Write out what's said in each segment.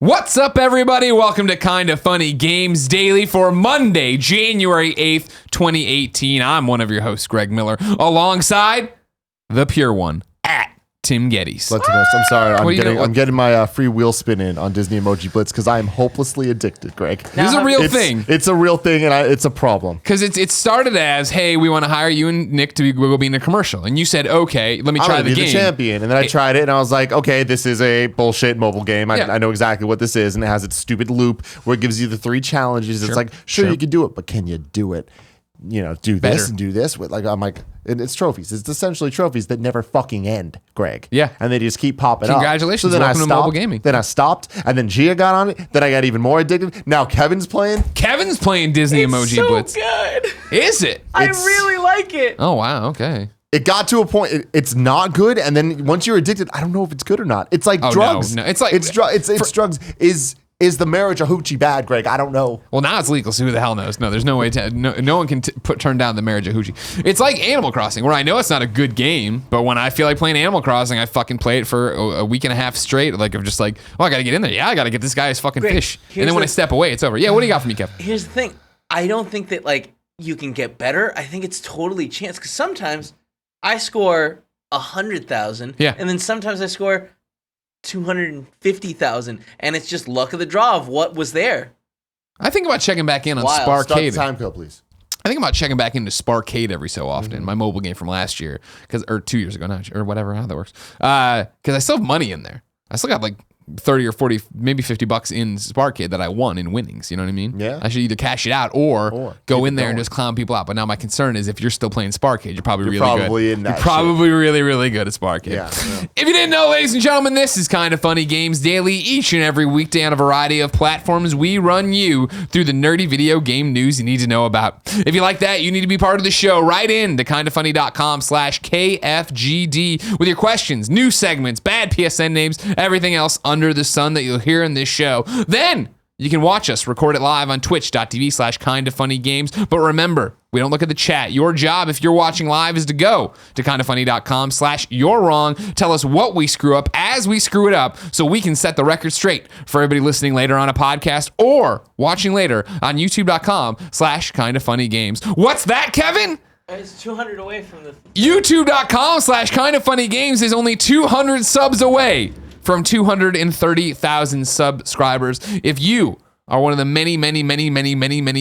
What's up, everybody? Welcome to Kinda Funny Games Daily for Monday, January 8th, 2018. I'm one of your hosts, Greg Miller, alongside the pure one, at Tim Geddes. I'm sorry. I'm getting my free wheel spin in on Disney Emoji Blitz because I am hopelessly addicted, Greg. This is a real thing. It's a real thing, and it's a problem. Because it started as, hey, we want to hire you and Nick to go be in a commercial. And you said, okay, let me try the game. The champion. And then I tried it, and I was like, okay, this is a bullshit mobile game. I know exactly what this is, and it has its stupid loop where it gives you the 3 challenges. It's like, sure, you can do it, but can you do it? You know, do Better. this and do this with I'm like, it's trophies. It's essentially trophies that never fucking end, Greg. Yeah. And they just keep popping up. Congratulations. So then Welcome to mobile gaming. Then I stopped, and then Gia got on it. Then I got even more addicted. Now Kevin's playing. Kevin's playing Disney Emoji Blitz. Good. Is it? I really like it. Oh, wow. Okay. It got to a point. It's not good, and then once you're addicted, I don't know if it's good or not. It's like drugs. No, it's like it's drugs. Is the marriage a hoochie bad, Greg? I don't know. Well, now it's legal, so who the hell knows? No, there's no way no one can turn down the marriage of hoochie. It's like Animal Crossing, where I know it's not a good game, but when I feel like playing Animal Crossing, I fucking play it for a week and a half straight. Like, I'm just like, oh, I gotta get in there. Yeah, I gotta get this guy's fucking fish. And then when I step away, it's over. Yeah, what do you got for me, Kev? Here's the thing. I don't think that, like, you can get better. I think it's totally chance, because sometimes I score 100,000, and then sometimes I score 250,000, and it's just luck of the draw of what was there. I think about checking back in on Sparkade. Start the time code, please. I think about checking back into Sparkade every so often, my mobile game from last year, or 2 years ago now, or whatever, how that works. Because I still have money in there. I still got like 30 or 40, maybe $50 in Sparkade that I won in winnings. You know what I mean? Yeah. I should either cash it out or go in there and just clown people out. But now my concern is if you're still playing Sparkade, you're probably really good. You're probably really, really good at Sparkade. Yeah. If you didn't know, ladies and gentlemen, this is Kinda Funny Games Daily. Each and every weekday on a variety of platforms, we run you through the nerdy video game news you need to know about. If you like that, you need to be part of the show. Write in to kindafunny.com/KFGD with your questions, new segments, bad PSN names, everything else under the sun that you'll hear in this show. Then you can watch us record it live on twitch.tv/kindafunnygames. But remember, we don't look at the chat. Your job, if you're watching live, is to go to kindafunny.com/you're wrong. Tell us what we screw up as we screw it up so we can set the record straight for everybody listening later on a podcast or watching later on youtube.com/kindafunnygames. What's that, Kevin? It's 200 away from the... youtube.com/kindafunnygames is only 200 subs away from 230,000 subscribers. If you are one of the many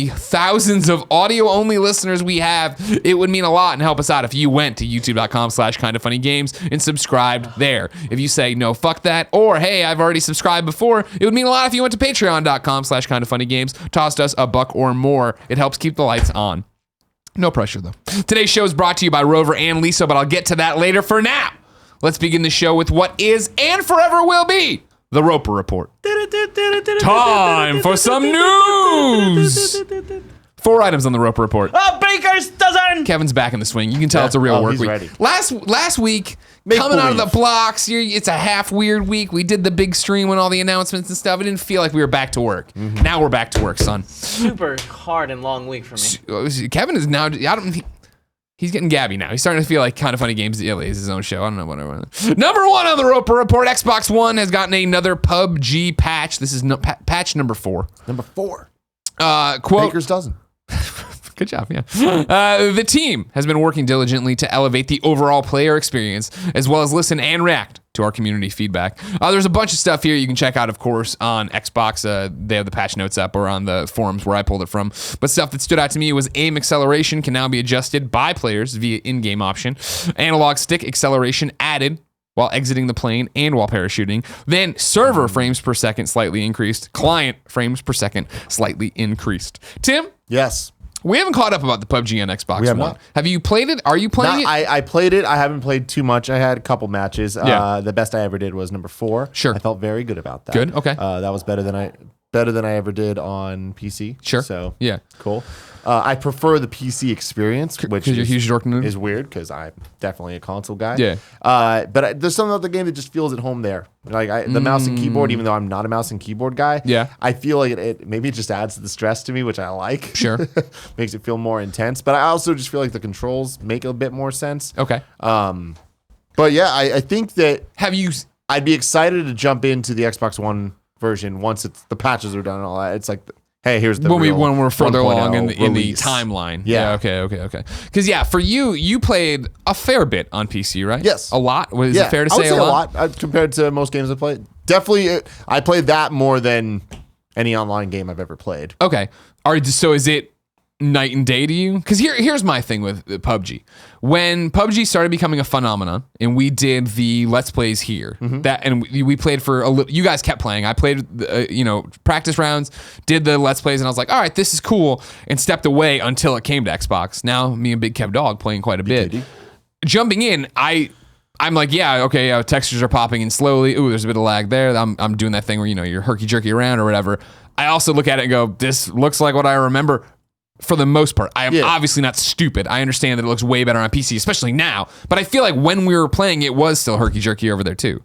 thousands of audio-only listeners we have, it would mean a lot and help us out if you went to youtube.com/kindafunnygames and subscribed there. If you say, no, fuck that, or hey, I've already subscribed before, it would mean a lot if you went to patreon.com/kindafunnygames, tossed us $1 or more. It helps keep the lights on. No pressure, though. Today's show is brought to you by Rover and Lisa, but I'll get to that later. For now, let's begin the show with what is and forever will be the Roper Report. Time for some news. 4 items on the Roper Report. Oh, Baker's dozen! Kevin's back in the swing. You can tell it's a real work week. Ready. Last week, coming out of the blocks, it's a half weird week. We did the big stream with all the announcements and stuff. It didn't feel like we were back to work. Now we're back to work, son. Super hard and long week for me. Kevin is now... He's getting gabby now. He's starting to feel like Kinda Funny Games Daily is his own show. I don't know, whatever. Number 1 on the Roper Report, Xbox One has gotten another PUBG patch. This is patch number 4. Number 4. Quote... Baker's dozen. Good job, yeah. The team has been working diligently to elevate the overall player experience, as well as listen and react to our community feedback. There's a bunch of stuff here you can check out, of course, on Xbox. They have the patch notes up, or on the forums where I pulled it from. But stuff that stood out to me was aim acceleration can now be adjusted by players via in-game option. Analog stick acceleration added while exiting the plane and while parachuting. Then server frames per second slightly increased. Client frames per second slightly increased. Tim? Yes. We haven't caught up about the PUBG on Xbox We have One. not. Have you played it? Are you playing it? I played it. I haven't played too much. I had a couple matches. The best I ever did was number 4. Sure. I felt very good about that. Good. Okay. That was better than I ever did on PC. Sure. So yeah, cool. I prefer the PC experience, which you're a huge dork nerd. is weird because I'm definitely a console guy. Yeah. But there's something about the game that just feels at home there. Like the mouse and keyboard, even though I'm not a mouse and keyboard guy. Yeah. I feel like it maybe it just adds to the stress to me, which I like. Sure. Makes it feel more intense. But I also just feel like the controls make a bit more sense. Okay. But yeah, I think that have you? I'd be excited to jump into the Xbox One version, once the patches are done and all that, it's like, hey, here's the when we're further along in the release. timeline. Yeah. Okay. Because for you played a fair bit on PC, right? Yes. A lot. Is it fair to say I would a lot? compared to most games I played. Definitely, I played that more than any online game I've ever played. Okay. So is it night and day to you? Because here's my thing with PUBG. When PUBG started becoming a phenomenon, and we did the Let's Plays here, and we played for a little. You guys kept playing. I played, practice rounds, did the Let's Plays, and I was like, all right, this is cool, and stepped away until it came to Xbox. Now, me and Big Kev Dog playing quite a bit. Jumping in, I'm like, textures are popping in slowly. Ooh, there's a bit of lag there. I'm doing that thing where, you're herky-jerky around or whatever. I also look at it and go, this looks like what I remember for the most part. I am obviously not stupid. I understand that it looks way better on PC, especially now. But I feel like when we were playing, it was still herky-jerky over there too.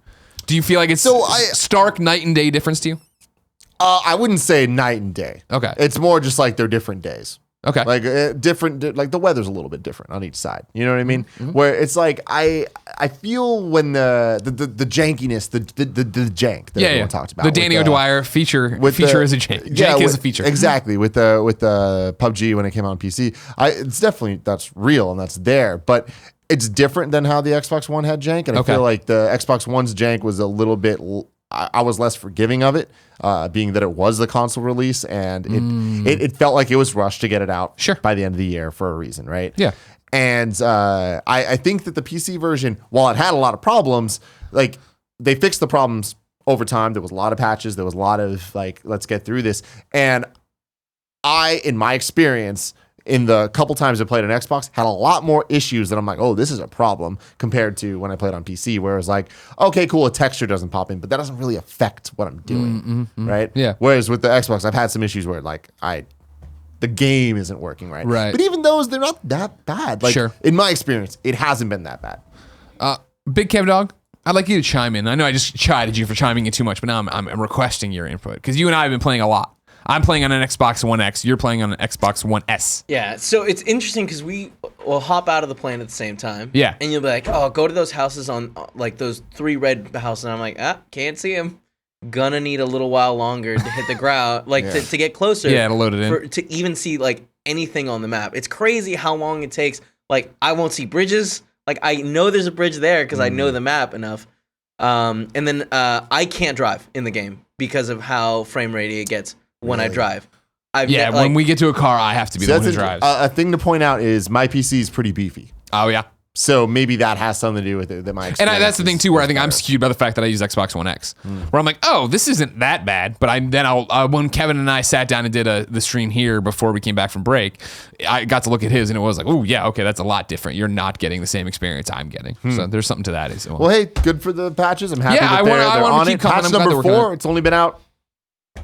Do you feel like it's stark night and day difference to you? I wouldn't say night and day. Okay. It's more just like they're different days. Okay. Like like the weather's a little bit different on each side. You know what I mean? Mm-hmm. Where it's like I feel when the jankiness, the jank that everyone talked about. The Danny O'Dwyer feature is a jank. Jank is a feature. Exactly. With the PUBG when it came out on PC. It's definitely, that's real and that's there. But it's different than how the Xbox One had jank. And I feel like the Xbox One's jank was a little bit, I was less forgiving of it, being that it was the console release, and it felt like it was rushed to get it out by the end of the year for a reason, right? Yeah. And I think that the PC version, while it had a lot of problems, like they fixed the problems over time. There was a lot of patches. There was a lot of like, let's get through this. And in my experience, in the couple times I played on Xbox, had a lot more issues that I'm like, oh, this is a problem compared to when I played on PC, where it was like, okay, cool, a texture doesn't pop in, but that doesn't really affect what I'm doing, right? Yeah. Whereas with the Xbox, I've had some issues where like the game isn't working right. But even those, they're not that bad. Like in my experience, it hasn't been that bad. Big Kev Dog, I'd like you to chime in. I know I just chided you for chiming in too much, but now I'm requesting your input because you and I have been playing a lot. I'm playing on an Xbox One X. You're playing on an Xbox One S. Yeah, so it's interesting because we will hop out of the plane at the same time. Yeah. And you'll be like, oh, go to those houses on, like, those 3 red houses. And I'm like, can't see them. Gonna need a little while longer to hit the ground, like, to get closer. Yeah, to load it in. To even see, like, anything on the map. It's crazy how long it takes. Like, I won't see bridges. Like, I know there's a bridge there because I know the map enough. And then I can't drive in the game because of how frame rate it gets. When I drive. When we get to a car, I have to be the one who drives. A thing to point out is my PC is pretty beefy. Oh, yeah. So maybe that has something to do with it. That my experience that's the thing, too, where I think I'm skewed by the fact that I use Xbox One X. Where I'm like, oh, this isn't that bad. But when Kevin and I sat down and did the stream here before we came back from break, I got to look at his, and it was like, oh, yeah, okay, that's a lot different. You're not getting the same experience I'm getting. So there's something to that as well. Well, hey, good for the patches. I'm happy that they're on it. Patch number 4, it's only been out.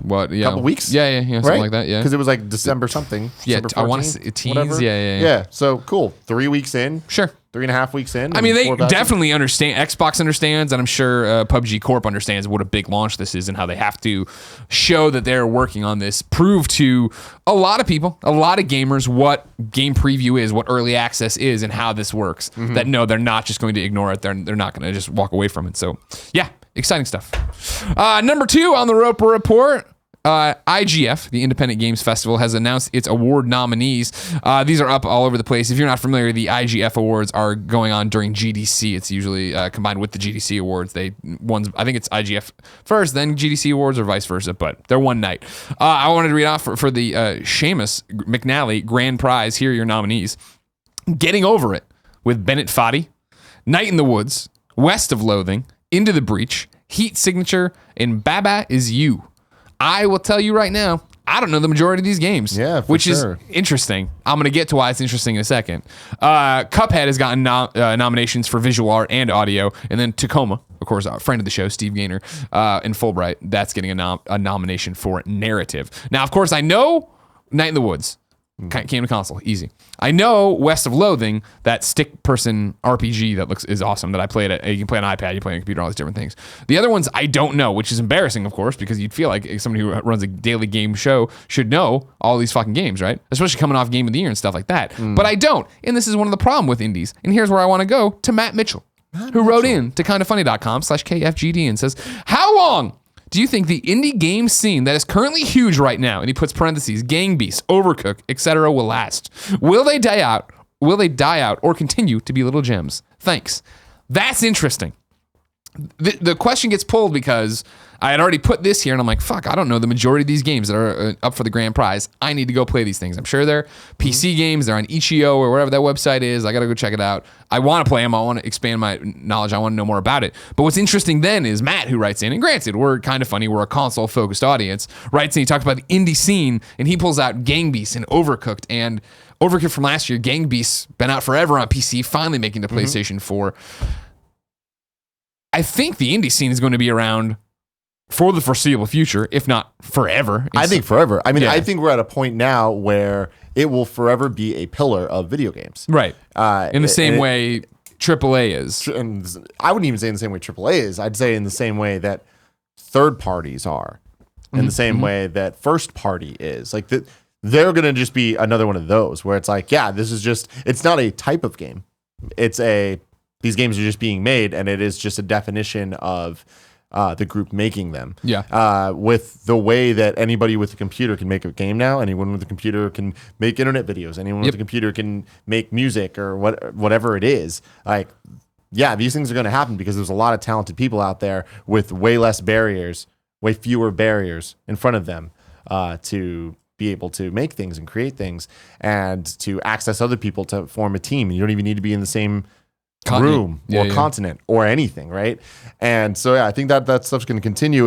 What? Yeah, couple weeks. Yeah, something like that. Yeah, because it was like December something. Yeah, December 14th, I want to say teens. Whatever. Yeah. So cool. 3 weeks in. Sure. 3.5 weeks in. I mean, they definitely understand. Xbox understands, and I'm sure PUBG Corp understands what a big launch this is and how they have to show that they're working on this. Prove to a lot of people, a lot of gamers, what game preview is, what early access is, and how this works. That no, they're not just going to ignore it. They're not going to just walk away from it. So yeah, exciting stuff. Number 2 on the Roper Report. IGF, the Independent Games Festival, has announced its award nominees. These are up all over the place. If you're not familiar, the IGF awards are going on during GDC. It's usually combined with the GDC awards. I think it's IGF first, then GDC awards, or vice versa, but they're one night. I wanted to read off for the Seamus McNally Grand Prize. Here are your nominees. Getting Over It with Bennett Foddy, Night in the Woods, West of Loathing, Into the Breach, Heat Signature, and Baba Is You. I will tell you right now, I don't know the majority of these games. Yeah, which is interesting. I'm going to get to why it's interesting in a second. Cuphead has gotten nominations for visual art and audio. And then Tacoma, of course, a friend of the show, Steve Gaynor, and Fulbright, that's getting a nomination for narrative. Now, of course, I know Night in the Woods. Came to console, easy. I know West of Loathing, that stick person RPG that is awesome that I played at. You can play on iPad, you play on a computer, all these different things. The other ones I don't know, which is embarrassing, of course, because you'd feel like somebody who runs a daily game show should know all these fucking games, right? Especially coming off Game of the Year and stuff like that. But I don't, and this is one of the problem with indies. And here's where I want to go to Matt Mitchell, who wrote in to kindoffunny.com/KFGD and says, how long do you think the indie game scene that is currently huge right now, and he puts parentheses, Gang Beasts, Overcooked, etc., will last? Will they die out? Will they die out or continue to be little gems? Thanks. That's interesting. The question gets pulled because I had already put this here, and I'm like, fuck, I don't know the majority of these games that are up for the grand prize. I need to go play these things. I'm sure they're PC games. They're on itch.io or wherever that website is. I got to go check it out. I want to play them. I want to expand my knowledge. I want to know more about it. But what's interesting then is Matt, who writes in, and granted, we're kind of funny. We're a console-focused audience, writes in, he talks about the indie scene, and he pulls out Gang Beasts and Overcooked. And Overcooked from last year, Gang Beasts, been out forever on PC, finally making the PlayStation 4. I think the indie scene is going to be around for the foreseeable future, if not forever. I think forever. I mean, I think we're at a point now where it will forever be a pillar of video games. Right. In the same way AAA is. And I wouldn't even say in the same way AAA is. I'd say in the same way that third parties are. In the same way that first party is. Like, they're going to just be another one of those where it's like, yeah, this is just, it's not a type of game. These games are just being made, and it is just a definition of the group making them. Yeah. With the way that anybody with a computer can make a game now, anyone with a computer can make internet videos, anyone with a computer can make music or whatever it is. Like, yeah, these things are going to happen because there's a lot of talented people out there with way fewer barriers in front of them to be able to make things and create things and to access other people to form a team. You don't even need to be in the same room or continent or anything, right? And so I think that stuff's going to continue.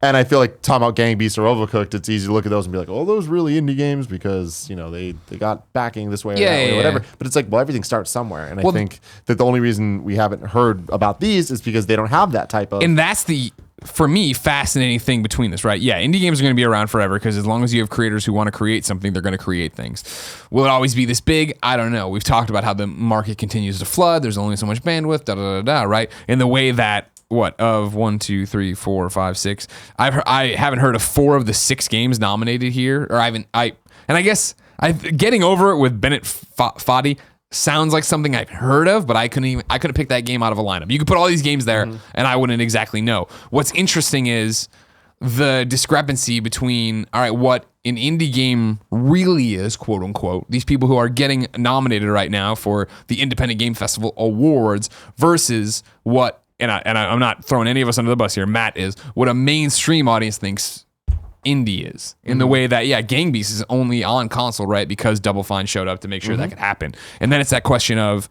And I feel like talking about Gang Beasts or Overcooked, it's easy to look at those and be like, oh, those really indie games because they got backing this way or that way or whatever. But it's like, well, everything starts somewhere, and I think that the only reason we haven't heard about these is because they don't have that type of. And that's the, for me, fascinating thing between this, right? Yeah, indie games are going to be around forever because as long as you have creators who want to create something, they're going to create things. Will it always be this big? I don't know. We've talked about how the market continues to flood. There's only so much bandwidth, right? In the way that, of 1, 2, 3, 4, 5, 6, I haven't heard of 4 of the 6 games nominated here, or I guess getting over it with Bennett Foddy sounds like something I've heard of, but I couldn't pick that game out of a lineup. You could put all these games there, and I wouldn't exactly know. What's interesting is the discrepancy between, all right, what an indie game really is, quote unquote, these people who are getting nominated right now for the Independent Game Festival Awards versus what, and I'm not throwing any of us under the bus here, Matt, is what a mainstream audience thinks indie is, in the way that, Gang Beasts is only on console, right? Because Double Fine showed up to make sure that could happen. And then it's that question of,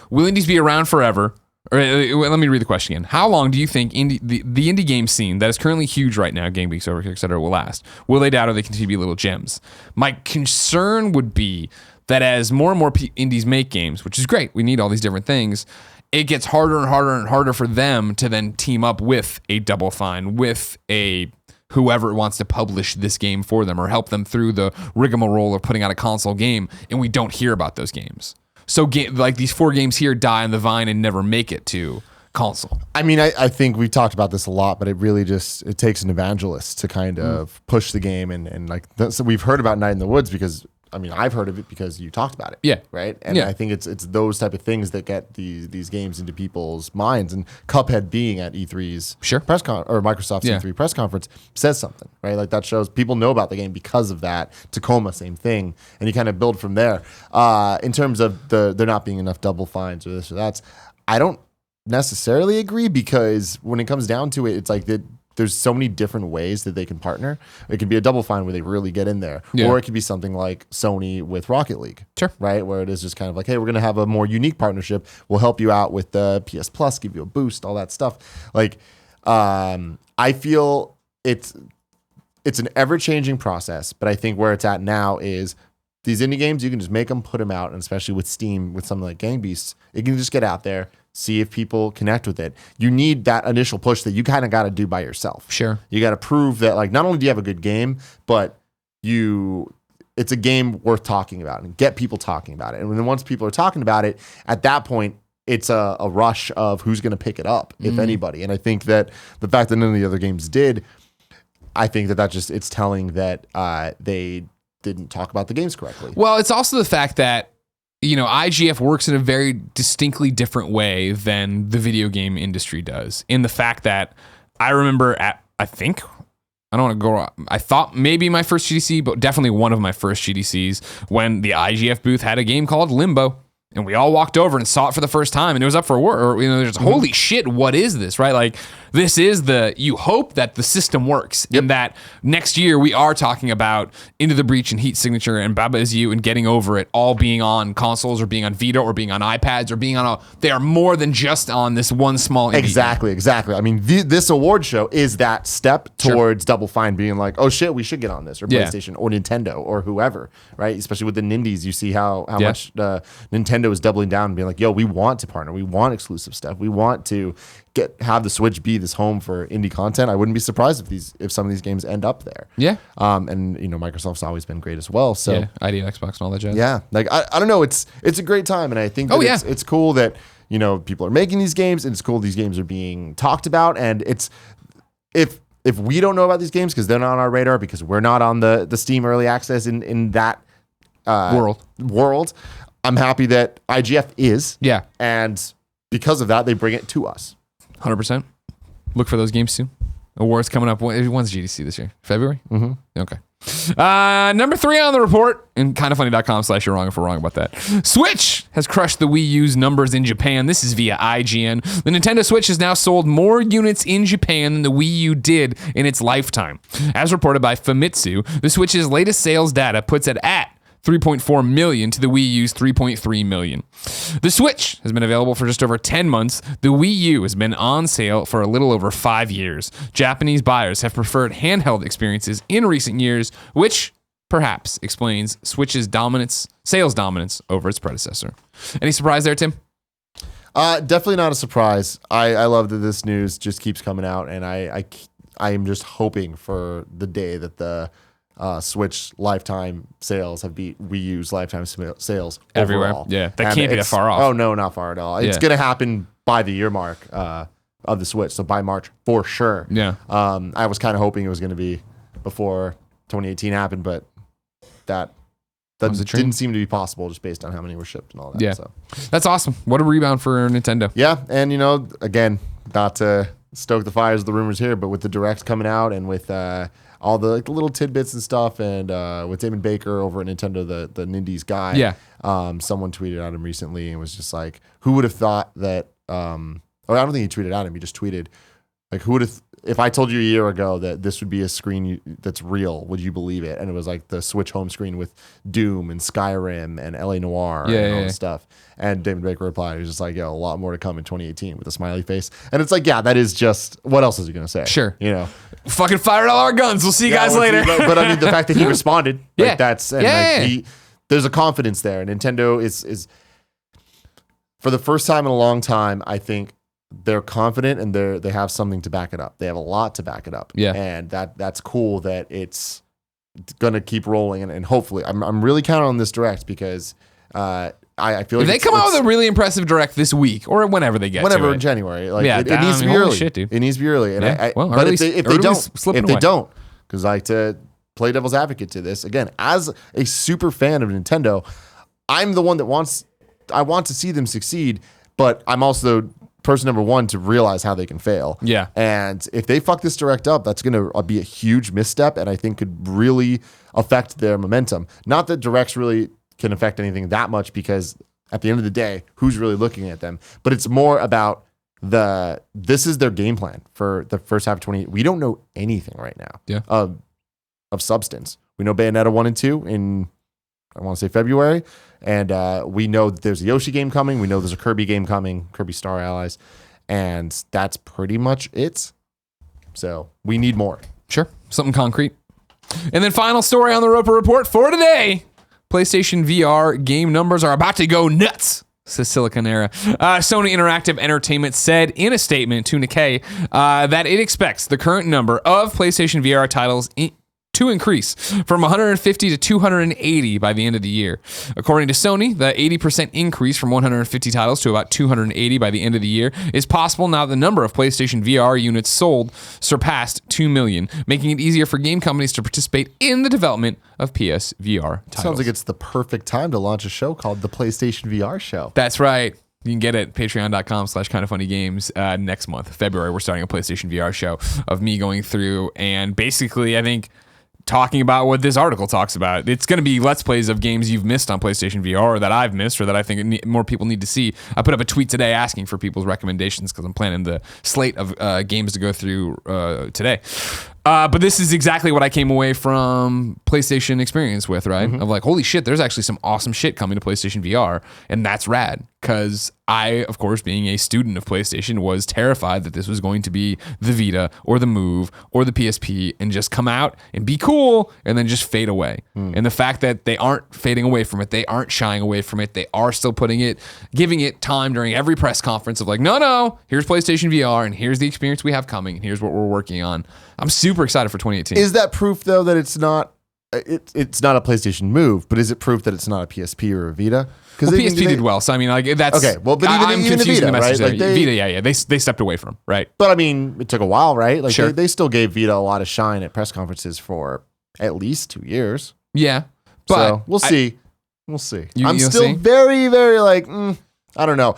will indies be around forever? Or let me read the question again. How long do you think the indie game scene that is currently huge right now, Gang Beasts, Overcooked, etc., will last? Will they die or they continue to be little gems? My concern would be that as more and more indies make games, which is great, we need all these different things, it gets harder and harder and harder for them to then team up with a Double Fine, with a whoever wants to publish this game for them or help them through the rigmarole of putting out a console game, and we don't hear about those games. So like these 4 games here die on the vine and never make it to console. I mean, I think we've talked about this a lot, but it really it takes an evangelist to kind of push the game and like, so we've heard about Night in the Woods because, I mean, I've heard of it because you talked about it. Yeah. Right. And I think it's those type of things that get these games into people's minds. And Cuphead being at E3's or Microsoft's E3 press conference says something, right? Like that shows people know about the game because of that. Tacoma, same thing. And you kind of build from there. In terms of there not being enough Double Fines or this or that, I don't necessarily agree because when it comes down to it, it's like there's so many different ways that they can partner. It could be a Double Fine where they really get in there. Yeah. Or it could be something like Sony with Rocket League. Sure. Right? Where it is just kind of like, hey, we're going to have a more unique partnership. We'll help you out with the PS Plus, give you a boost, all that stuff. Like, I feel it's an ever-changing process, but I think where it's at now is these indie games, you can just make them, put them out, and especially with Steam, with something like Gang Beasts, it can just get out there, see if people connect with it. You need that initial push that you kind of got to do by yourself. Sure. You got to prove that, like, not only do you have a good game, but it's a game worth talking about and get people talking about it. And then once people are talking about it, at that point, it's a rush of who's going to pick it up, if anybody. And I think that the fact that none of the other games did, I think that just, it's telling that they didn't talk about the games correctly. Well, it's also the fact that, IGF works in a very distinctly different way than the video game industry does, in the fact that I remember I think, I don't want to go, I thought maybe my first GDC, but definitely one of my first GDCs when the IGF booth had a game called Limbo. And we all walked over and saw it for the first time, and it was up for award. Or, there's holy shit, what is this, right? Like, this is you hope that the system works, and that next year we are talking about Into the Breach and Heat Signature and Baba Is You and Getting Over It all being on consoles or being on Vita or being on iPads or being on they are more than just on this one small indie Exactly. I mean, this award show is that step towards Double Fine being like, oh shit, we should get on this, or PlayStation or Nintendo or whoever, right? Especially with the Nindies, you see how much Nintendo is doubling down and being like, yo, we want to partner, we want exclusive stuff, we want to have the Switch be this home for indie content. I wouldn't be surprised if some of these games end up there. Yeah. And Microsoft's always been great as well. So ID, Xbox, and all that jazz. Yeah. Like I don't know, it's a great time, and I think that it's cool that people are making these games, and it's cool these games are being talked about, and it's if we don't know about these games because they're not on our radar because we're not on the Steam early access in that world. I'm happy that IGF is. Yeah. And because of that, they bring it to us. 100%. Look for those games soon. Awards coming up. When's GDC this year? February? Mm-hmm. Okay. Number 3 on the report, and kindoffunny.com/you're wrong if we're wrong about that. Switch has crushed the Wii U's numbers in Japan. This is via IGN. The Nintendo Switch has now sold more units in Japan than the Wii U did in its lifetime. As reported by Famitsu, the Switch's latest sales data puts it at 3.4 million to the Wii U's 3.3 million. The Switch has been available for just over 10 months. The Wii U has been on sale for a little over 5 years. Japanese buyers have preferred handheld experiences in recent years, which perhaps explains Switch's sales dominance over its predecessor. Any surprise there, Tim? Definitely not a surprise. I love that this news just keeps coming out, and I am just hoping for the day that the Switch lifetime sales have beat Wii U's lifetime sales everywhere. Overall. Yeah, that can't be that far off. Oh no, not far at all. It's going to happen by the year mark of the Switch, so by March for sure. Yeah. I was kind of hoping it was going to be before 2018 happened, but that didn't seem to be possible just based on how many were shipped and all that. Yeah, so that's awesome. What a rebound for Nintendo. Yeah, and again, not to stoke the fires of the rumors here, but with the Direct coming out and with all the little tidbits and stuff, and with Damon Baker over at Nintendo, the Nindies guy, someone tweeted at him recently and was just like, who would have thought that, I don't think he tweeted at him, he just tweeted, like, who would have, if I told you a year ago that this would be a screen that's real, would you believe it? And it was like the Switch home screen with Doom and Skyrim and LA Noire and all this stuff. And David Baker replied, he was just like, a lot more to come in 2018 with a smiley face. And it's like, that is just, what else is he going to say? Sure. Fucking fired all our guns. We'll see you guys later. But I mean, the fact that he responded, there's a confidence there. And Nintendo is, for the first time in a long time, I think, they're confident and they have something to back it up. They have a lot to back it up. Yeah. And that's cool that it's gonna keep rolling, and hopefully I'm really counting on this Direct because I feel like if they come out with a really impressive Direct this week or whenever they get whenever to in January. Like it needs to be early. Shit, dude. It needs to be early. And but if they don't, because I like to play devil's advocate to this again, as a super fan of Nintendo, I'm the one that I want to see them succeed, but I'm also person number one to realize how they can fail. Yeah. And if they fuck this Direct up, that's going to be a huge misstep, and I think could really affect their momentum. Not that Directs really can affect anything that much, because at the end of the day, who's really looking at them? But it's more about this is their game plan for the first half of 20. We don't know anything right now of substance. We know Bayonetta 1 and 2 in, I want to say February. And we know that there's a Yoshi game coming. We know there's a Kirby game coming, Kirby Star Allies. And that's pretty much it. So we need more. Sure. Something concrete. And then final story on the Roper Report for today. PlayStation VR game numbers are about to go nuts, says Siliconera. Sony Interactive Entertainment said in a statement to Nikkei that it expects the current number of PlayStation VR titles to increase from 150 to 280 by the end of the year. According to Sony, the 80% increase from 150 titles to about 280 by the end of the year is possible now the number of PlayStation VR units sold surpassed 2 million, making it easier for game companies to participate in the development of PSVR titles. Sounds like it's the perfect time to launch a show called the PlayStation VR Show. That's right. You can get it at patreon.com/kindoffunnygames next month, February. We're starting a PlayStation VR show of me going through and basically, I think, talking about what this article talks about. It's going to be Let's Plays of games you've missed on PlayStation VR or that I've missed or that I think more people need to see. I put up a tweet today asking for people's recommendations because I'm planning the slate of games to go through today. But this is exactly what I came away from PlayStation experience with, right? Of like, holy shit, there's actually some awesome shit coming to PlayStation VR, and that's rad. Because I, of course, being a student of PlayStation, was terrified that this was going to be the Vita or the Move or the PSP and just come out and be cool and then just fade away. And the fact that they aren't fading away from it, they aren't shying away from it, they are still giving it time during every press conference of like, no, here's PlayStation VR and here's the experience we have coming and here's what we're working on. I'm super excited for 2018. Is that proof though that it's not a PlayStation Move, but is it proof that it's not a PSP or a Vita? Because PSP did well, so I mean, like that's okay. Well, but I'm even confusing the Vita, the message right? there. Vita, yeah, they stepped away from, right? But I mean, it took a while, right? Like Sure. they still gave Vita a lot of shine at press conferences for at least 2 years. Yeah, but So we'll see. We'll see. I'm you'll still see? very, very like, I don't know.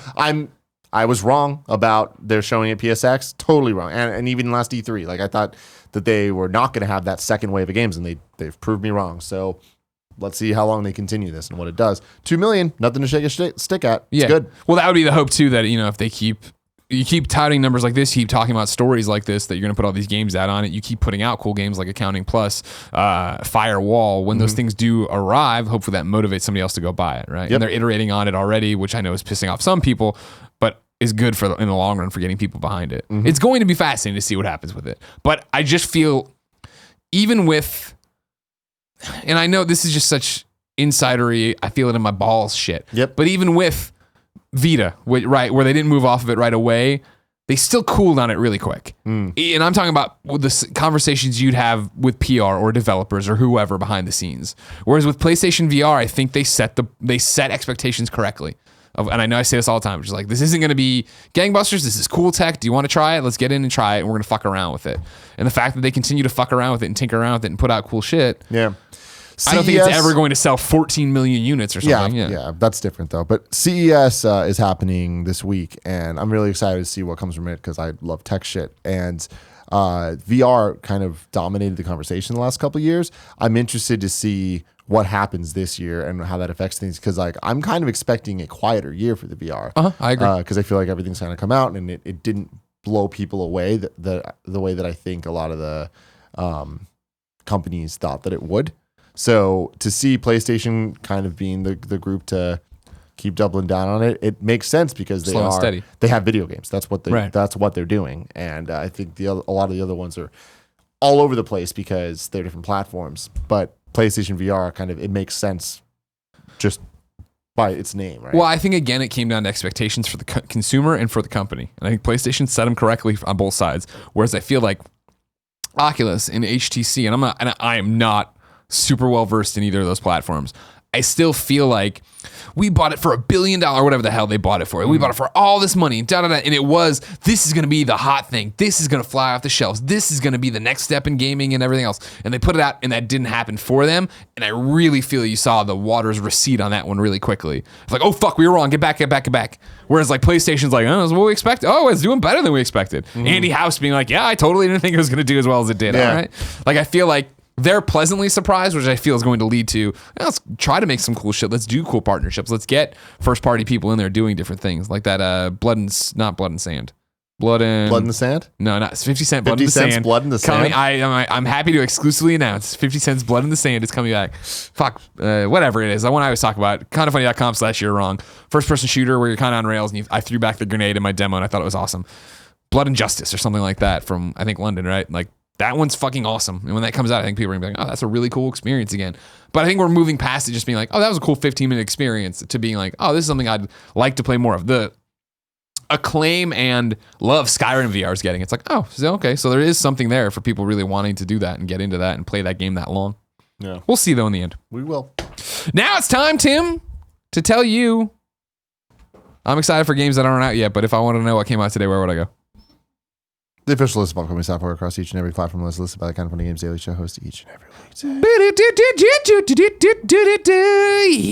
I was wrong about their showing at PSX. Totally wrong. And even last E3, like I thought that they were not going to have that second wave of games, and they've proved me wrong. So let's see how long they continue this and what it does. 2 million, nothing to shake a stick at. It's good. Well, that would be the hope too. That if they keep touting numbers like this, you keep talking about stories like this, that you're going to put all these games out on it. You keep putting out cool games like Accounting Plus, Firewall. When those things do arrive, hopefully that motivates somebody else to go buy it, right? Yep. And they're iterating on it already, which I know is pissing off some people, but is good in the long run for getting people behind it. It's going to be fascinating to see what happens with it. But I just feel, even with, and I know this is just such insidery, I feel it in my balls shit. Yep. But even with Vita, right, where they didn't move off of it right away, they still cooled on it really quick. And I'm talking about the conversations you'd have with PR or developers or whoever behind the scenes. Whereas with PlayStation VR, I think they set expectations correctly. And I know I say this all the time, which is like, this isn't going to be gangbusters. This is cool tech. Do you want to try it? Let's get in and try it, and we're going to fuck around with it. And the fact that they continue to fuck around with it and tinker around with it and put out cool shit. Yeah. I don't think it's ever going to sell 14 million units or something. Yeah, that's different though. But CES is happening this week, and I'm really excited to see what comes from it because I love tech shit. And VR kind of dominated the conversation the last couple of years. I'm interested to see what happens this year and how that affects things, because like I'm kind of expecting a quieter year for the VR. I agree. Because I feel like everything's kind of come out and it didn't blow people away the way that I think a lot of the companies thought that it would. So to see PlayStation kind of being the group to keep doubling down on it, it makes sense because Slow and steady. they have video games. That's what Right. that's what they're doing, and I think a lot of the other ones are all over the place because they're different platforms. But PlayStation VR it makes sense just by its name, right? Well, I think again it came down to expectations for the consumer and for the company, and I think PlayStation set them correctly on both sides. Whereas I feel like Oculus and HTC, and I am not super well versed in either of those platforms. I still feel like we bought it for $1 billion, whatever the hell they bought it for. We bought it for all this money, and it was, this is going to be the hot thing. This is going to fly off the shelves. This is going to be the next step in gaming and everything else. And they put it out, and that didn't happen for them. And I really feel you saw the waters recede on that one really quickly. It's like, oh fuck, we were wrong. Get back. Whereas like PlayStation's like, oh, that's what we expected. Oh, it's doing better than we expected. Andy House being like, yeah, I totally didn't think it was going to do as well as it did. Yeah. All right. Like I feel like they're pleasantly surprised, which I feel is going to lead to, let's try to make some cool shit. Let's do cool partnerships. Let's get first party people in there doing different things like that. Blood in the Sand. Blood in the Sand? No, not 50 Cent. Blood 50 in the Cent's Sand. Blood in the Coming, Sand? I'm happy to exclusively announce 50 Cent's Blood in the Sand is coming back. Fuck, whatever it is. The one I always talk about. Kindoffunny.com/you're wrong. First person shooter where you're kind of on rails and I threw back the grenade in my demo and I thought it was awesome. Blood and Justice or something like that from I think London, right? Like that one's fucking awesome. And when that comes out, I think people are gonna be like, oh, that's a really cool experience again. But I think we're moving past it just being like, oh, that was a cool 15-minute experience to being like, oh, this is something I'd like to play more of. The acclaim and love Skyrim VR is getting. It's like, oh, okay. So there is something there for people really wanting to do that and get into that and play that game that long. Yeah. We'll see though in the end. We will. Now it's time, Tim, to tell you. I'm excited for games that aren't out yet, but if I want to know what came out today, where would I go? The official list of upcoming software across each and every platform list listed by the Kind of Funny Games Daily Show host each and every week.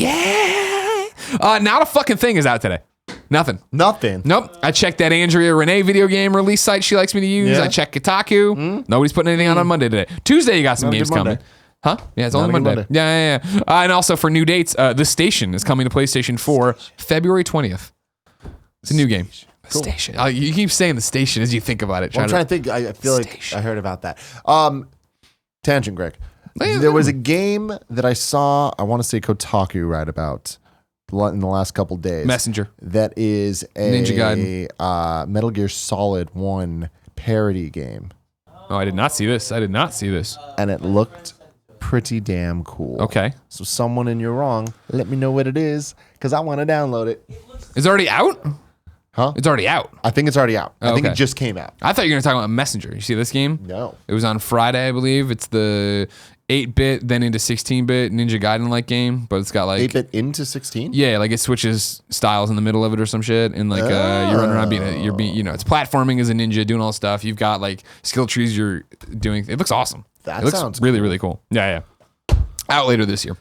Yeah. Not a fucking thing is out today. Nothing. Nothing. Nope. I checked that Andrea Renee video game release site she likes me to use. Yeah. I checked Kotaku. Nobody's putting anything on Monday today. Tuesday, you got some Not a games good Monday. coming. Huh? Yeah, it's only Not a good Monday. Yeah. And also for new dates, The Station is coming to PlayStation 4 February 20th. It's a new game. The Station. You keep saying The Station as you think about it. Well, I'm trying to think. I feel like I heard about that. Tangent, Greg. Yeah. There was a game that I saw, I want to say Kotaku right about in the last couple days. Messenger. That is a Ninja Gaiden. Metal Gear Solid 1 parody game. Oh, I did not see this. And it looked pretty damn cool. Okay. So someone in You're Wrong, let me know what it is, because I want to download it. Is it already out? Huh? It's already out. I think it's already out. I think okay. it just came out. I thought you were going to talk about Messenger. You see this game? No. It was on Friday, I believe. It's the 8-bit, then into 16-bit Ninja Gaiden-like game, but it's got like 8-bit into 16? Yeah, like it switches styles in the middle of it or some shit, and like you're running around it's platforming as a ninja, doing all this stuff. You've got like skill trees you're doing. It looks awesome. That it looks sounds really, really cool. Yeah. Out later this year.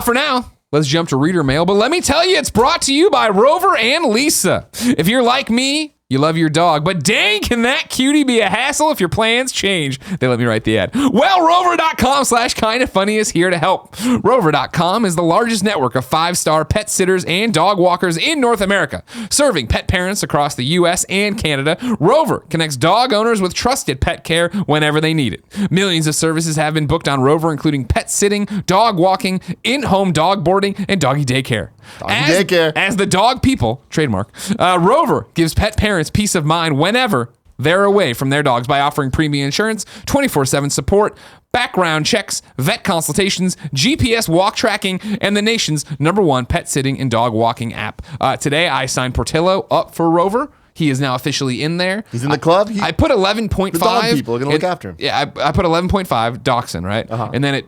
For now, let's jump to reader mail, but let me tell you, it's brought to you by Rover and Lisa. If you're like me, you love your dog, but dang, can that cutie be a hassle if your plans change? They let me write the ad. Well, Rover.com/kindafunny is here to help. Rover.com is the largest network of 5-star pet sitters and dog walkers in North America. Serving pet parents across the U.S. and Canada, Rover connects dog owners with trusted pet care whenever they need it. Millions of services have been booked on Rover, including pet sitting, dog walking, in-home dog boarding, and doggy daycare. As the dog people, trademark, Rover gives pet parents peace of mind whenever they're away from their dogs by offering premium insurance, 24/7 support, background checks, vet consultations, GPS walk tracking, and the nation's #1 pet sitting and dog walking app. Today, I signed Portillo up for Rover. He is now officially in there. He's in the club? I put 11.5. The dog people are going to look after him. Yeah, I put 11.5 dachshund, right? And then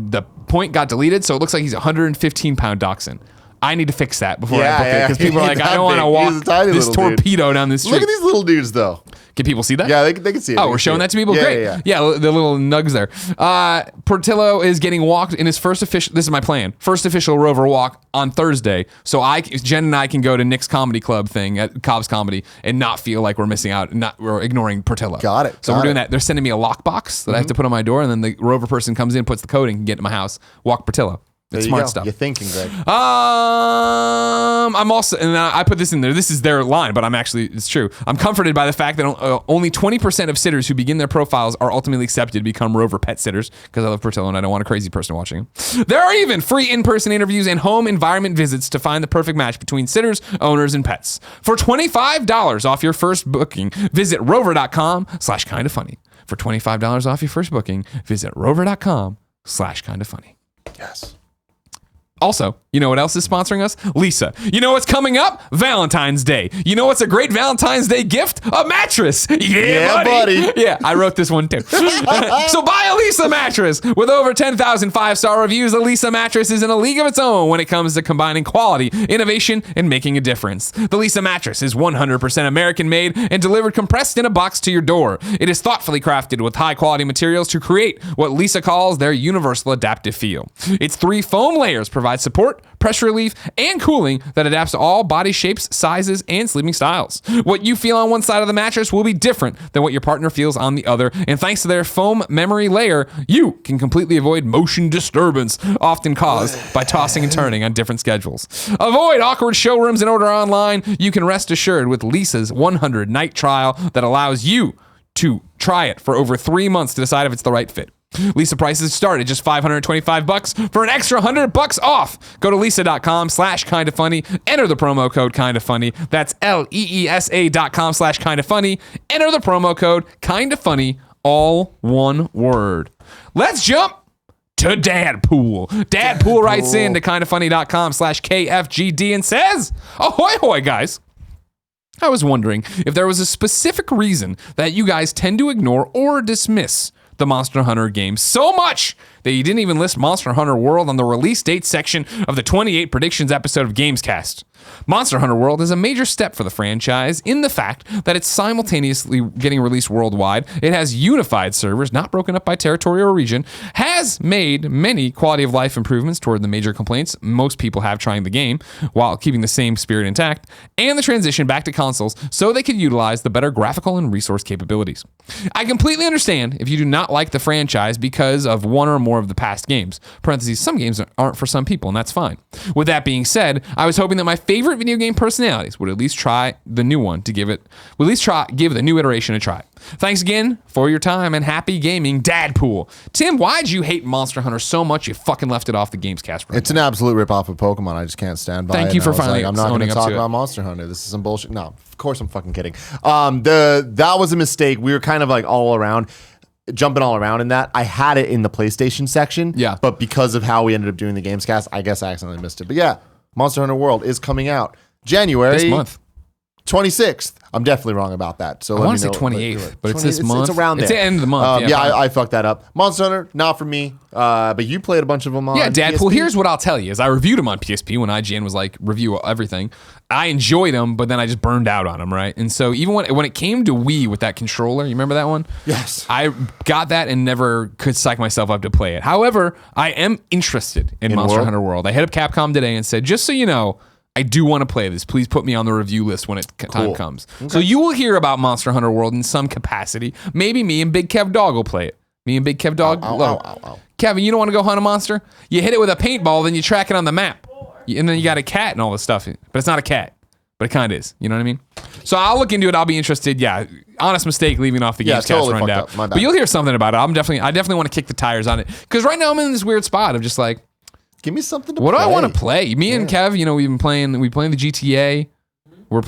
the point got deleted, so it looks like he's a 115-pound dachshund. I need to fix that before I book it, because people are like, I don't want to walk this torpedo down this street. Look at these little dudes, though. Can people see that? Yeah, they can see it. Oh, we're showing that to people? Great. Yeah, the little nugs there. Portillo is getting walked in his first official, this is my plan, first official Rover walk on Thursday. So Jen and I can go to Nick's Comedy Club thing at Cobb's Comedy and not feel like we're missing out, we're ignoring Portillo. Got it. So we're doing that. They're sending me a lockbox that I have to put on my door, and then the Rover person comes in, puts the code in, can get to my house, walk Portillo. It's smart stuff. You're thinking, Greg. I'm also, and I put this in there. This is their line, but it's true. I'm comforted by the fact that only 20% of sitters who begin their profiles are ultimately accepted to become Rover pet sitters, because I love Portillo and I don't want a crazy person watching him. There are even free in-person interviews and home environment visits to find the perfect match between sitters, owners, and pets. For $25 off your first booking, visit rover.com/kindafunny. For $25 off your first booking, visit rover.com/kindafunny. Yes. Also, you know what else is sponsoring us? Lisa. You know what's coming up? Valentine's Day. You know what's a great Valentine's Day gift? A mattress. Yeah, buddy. Yeah, I wrote this one too. So buy a Lisa mattress. With over 10,000 5-star reviews, the Lisa mattress is in a league of its own when it comes to combining quality, innovation, and making a difference. The Lisa mattress is 100% American made and delivered compressed in a box to your door. It is thoughtfully crafted with high quality materials to create what Lisa calls their universal adaptive feel. Its 3 foam layers provide support, pressure relief, and cooling that adapts to all body shapes, sizes, and sleeping styles. What you feel on one side of the mattress will be different than what your partner feels on the other, and thanks to their foam memory layer, you can completely avoid motion disturbance, often caused by tossing and turning on different schedules. Avoid awkward showrooms and order online. You can rest assured with Lisa's 100-night trial that allows you to try it for over 3 months to decide if it's the right fit. Lisa prices start at just $525 for an extra $100 off. Go to lisa.com/kindafunny. Enter the promo code kindafunny. That's LEESA.com/kindafunny. Enter the promo code kindafunny, all one word. Let's jump to Dadpool. Dadpool writes in to kindafunny.com/KFGD and says, ahoy hoy guys. I was wondering if there was a specific reason that you guys tend to ignore or dismiss the Monster Hunter games so much that you didn't even list Monster Hunter World on the release date section of the 28 predictions episode of Gamescast. Monster Hunter World is a major step for the franchise in the fact that it's simultaneously getting released worldwide. It has unified servers, not broken up by territory or region, has made many quality of life improvements toward the major complaints most people have trying the game while keeping the same spirit intact, and the transition back to consoles so they could utilize the better graphical and resource capabilities. I completely understand if you do not like the franchise because of one or more of the past games. Parentheses, some games aren't for some people, and that's fine. With that being said, I was hoping that my favorite video game personalities would at least try the new one to give the new iteration a try. Thanks again for your time and happy gaming, Dadpool. Tim, why'd you hate Monster Hunter so much you fucking left it off the Gamescast? It's an absolute ripoff of Pokemon. I just can't stand by it. Thank you for finally I'm not going to talk about Monster Hunter. This is some bullshit. No, of course I'm fucking kidding. That was a mistake. We were kind of like jumping all around in that. I had it in the PlayStation section. Yeah. But because of how we ended up doing the Gamescast, I guess I accidentally missed it. But yeah, Monster Hunter World is coming out January this month. 26th. I'm definitely wrong about that. So I want to say 28th, but it's this month. It's around there. It's the end of the month. I fucked that up. Monster Hunter, not for me. But you played a bunch of them on Dadpool. PSP. Here's what I'll tell you: is I reviewed them on PSP when IGN was like review everything. I enjoyed them, but then I just burned out on them, right? And so even when it came to Wii with that controller, you remember that one? Yes. I got that and never could psych myself up to play it. However, I am interested in Monster Hunter World. I hit up Capcom today and said, just so you know, I do want to play this. Please put me on the review list when time comes. Okay. So you will hear about Monster Hunter World in some capacity. Maybe me and Big Kev Dog will play it. Me and Big Kev Dog. Kevin, you don't want to go hunt a monster? You hit it with a paintball, then you track it on the map. And then you got a cat and all this stuff. But it's not a cat. But it kind of is. You know what I mean? So I'll look into it. I'll be interested. Yeah. Honest mistake leaving off the Gamescast totally rundown. But you'll hear something about it. I definitely want to kick the tires on it. Because right now I'm in this weird spot of just like, give me something to play. What do I want to play? Me and Kev, we've been playing the GTA. I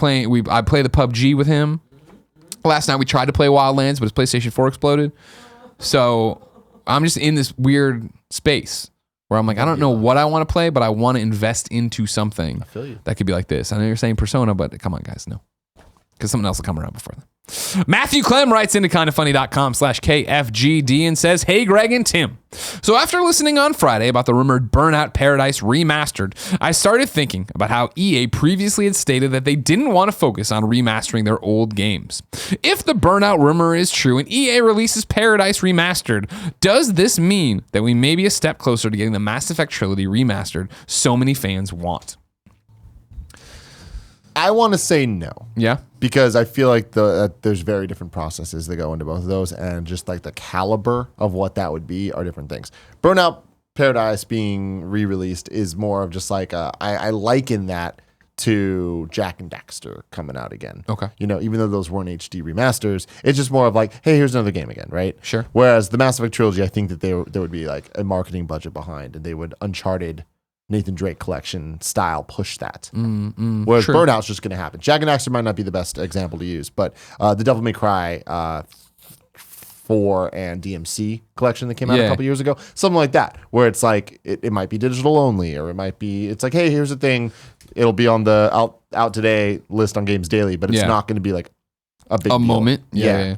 play the PUBG with him. Last night we tried to play Wildlands, but his PlayStation 4 exploded. So I'm just in this weird space where I'm like, I don't know what I want to play, but I want to invest into something that could be like this. I know you're saying Persona, but come on, guys, no. Because something else will come around before then. Matthew Clem writes into kindoffunny.com/KFGD and says, hey, Greg and Tim. So after listening on Friday about the rumored Burnout Paradise remastered, I started thinking about how EA previously had stated that they didn't want to focus on remastering their old games. If the Burnout rumor is true and EA releases Paradise remastered, does this mean that we may be a step closer to getting the Mass Effect Trilogy remastered so many fans want? I want to say no. Yeah? Because I feel like there's very different processes that go into both of those, and just like the caliber of what that would be are different things. Burnout Paradise being re-released is more of just like I liken that to Jak and Daxter coming out again. Okay. Even though those weren't HD remasters, it's just more of like, hey, here's another game again, right? Sure. Whereas the Mass Effect Trilogy, I think that there would be like a marketing budget behind, and they would Uncharted Nathan Drake collection style push that. Whereas sure. Burnout's just going to happen. Jak and Daxter might not be the best example to use, but the Devil May Cry 4 and DMC collection that came out a couple years ago, something like that, where it's like it might be digital only, or it's like, hey, here's the thing, it'll be on the out today list on Games Daily, but it's not going to be like a big deal. Moment. Yeah.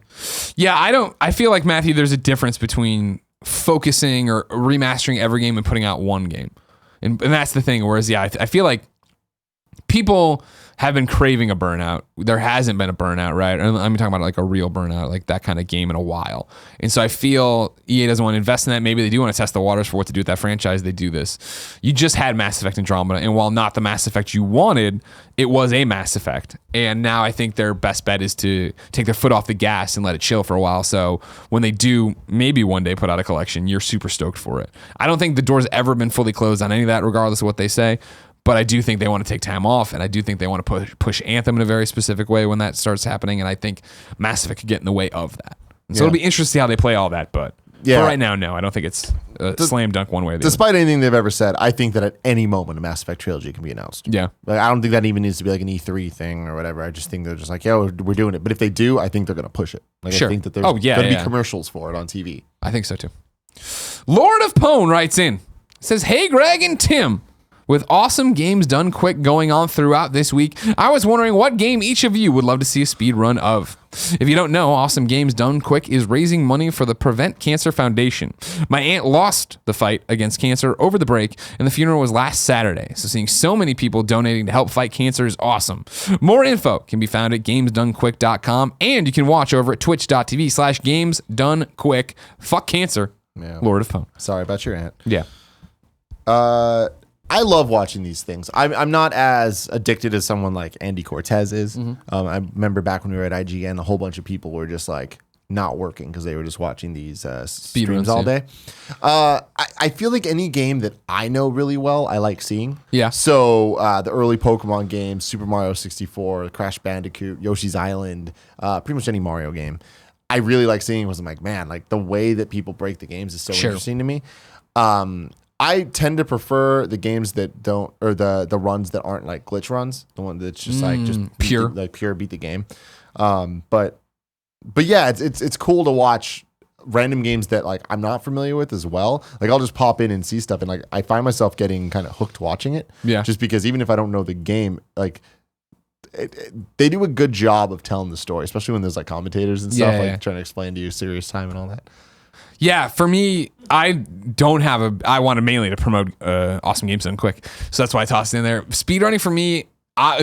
I feel like, Matthew, there's a difference between focusing or remastering every game and putting out one game. And that's the thing. Whereas, I feel like people have been craving a Burnout. There hasn't been a Burnout, right? I'm talking about like a real Burnout, like that kind of game in a while. And so I feel EA doesn't want to invest in that. Maybe they do want to test the waters for what to do with that franchise. They do this. You just had Mass Effect Andromeda, and while not the Mass Effect you wanted, it was a Mass Effect. And now I think their best bet is to take their foot off the gas and let it chill for a while. So when they do maybe one day put out a collection, you're super stoked for it. I don't think the door's ever been fully closed on any of that, regardless of what they say. But I do think they want to take time off, and I do think they want to push Anthem in a very specific way when that starts happening, and I think Mass Effect could get in the way of that. And so it'll be interesting to see how they play all that, but for right now, no, I don't think it's a slam dunk one way or the other. Despite anything they've ever said, I think that at any moment a Mass Effect Trilogy can be announced. Yeah. Like, I don't think that even needs to be like an E3 thing or whatever. I just think they're just like, yeah, we're doing it. But if they do, I think they're going to push it. Like, sure. I think that there's going to be commercials for it on TV. I think so too. LordofPwn writes in, says, hey, Greg and Tim. With awesome games done quick going on throughout this week, I was wondering what game each of you would love to see a speed run of. If you don't know, Awesome Games Done Quick is raising money for the Prevent Cancer Foundation. My aunt lost the fight against cancer over the break, and the funeral was last Saturday, so seeing so many people donating to help fight cancer is awesome. More info can be found at gamesdonequick.com, and you can watch over at twitch.tv/gamesdonequick. Fuck cancer. Yeah. LordofPwn. Sorry about your aunt. Yeah. I love watching these things. I'm not as addicted as someone like Andy Cortez is. I remember back when we were at IGN, a whole bunch of people were just like not working because they were just watching these streams all day. I feel like any game that I know really well, I like seeing. Yeah. So the early Pokemon games, Super Mario 64, Crash Bandicoot, Yoshi's Island, pretty much any Mario game, I really like seeing. Was I'm like, man, like the way that people break the games is so interesting to me. I tend to prefer the games that don't, or the runs that aren't like glitch runs, the one that's just like just pure, beat the game. But yeah, it's cool to watch random games that like I'm not familiar with as well. Like I'll just pop in and see stuff, and like I find myself getting kind of hooked watching it. Yeah, just because even if I don't know the game, like they do a good job of telling the story, especially when there's like commentators and stuff, trying to explain to you serious time and all that. Yeah, for me, I want to mainly to promote Awesome Games Done Quick, so that's why I tossed it in there. Speedrunning for me,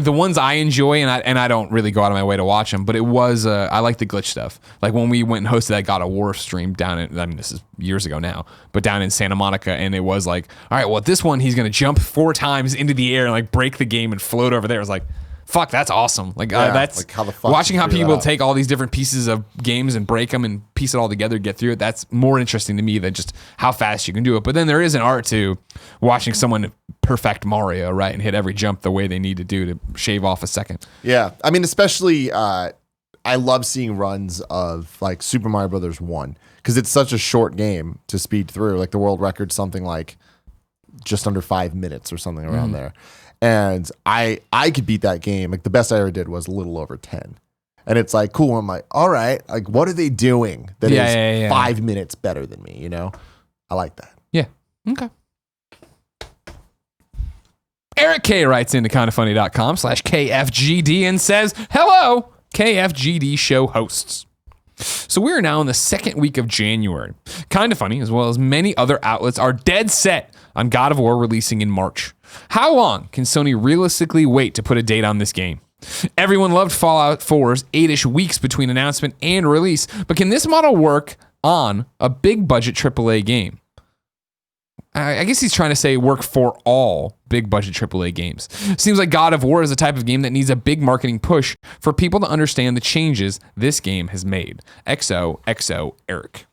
the ones I enjoy, and I don't really go out of my way to watch them, but it was I like the glitch stuff. Like when we went and hosted that God of War stream down in, I mean this is years ago now, but down in Santa Monica, and it was like, all right, well at this one he's gonna jump 4 times into the air and like break the game and float over there. It was like, fuck, that's awesome. Like that's like how the fuck watching how people take all these different pieces of games and break them and piece it all together, get through it. That's more interesting to me than just how fast you can do it. But then there is an art to watching someone perfect Mario, right, and hit every jump the way they need to do to shave off a second. Yeah, I mean, especially I love seeing runs of like Super Mario Brothers 1 because it's such a short game to speed through. Like the world record's something like just under 5 minutes or something around there. And I could beat that game. Like the best I ever did was a little over 10. And it's like, cool. I'm like, all right, like what are they doing that is 5 minutes better than me, you know? I like that. Yeah. Okay. Eric K writes into kindafunny.com/KFGD and says, hello, KFGD show hosts. So we are now in the second week of January. Kinda Funny, as well as many other outlets, are dead set on God of War releasing in March. How long can Sony realistically wait to put a date on this game? Everyone loved Fallout 4's 8-ish weeks between announcement and release, but can this model work on a big budget AAA game? I guess he's trying to say work for all big budget AAA games. Seems like God of War is the type of game that needs a big marketing push for people to understand the changes this game has made. XOXO Eric.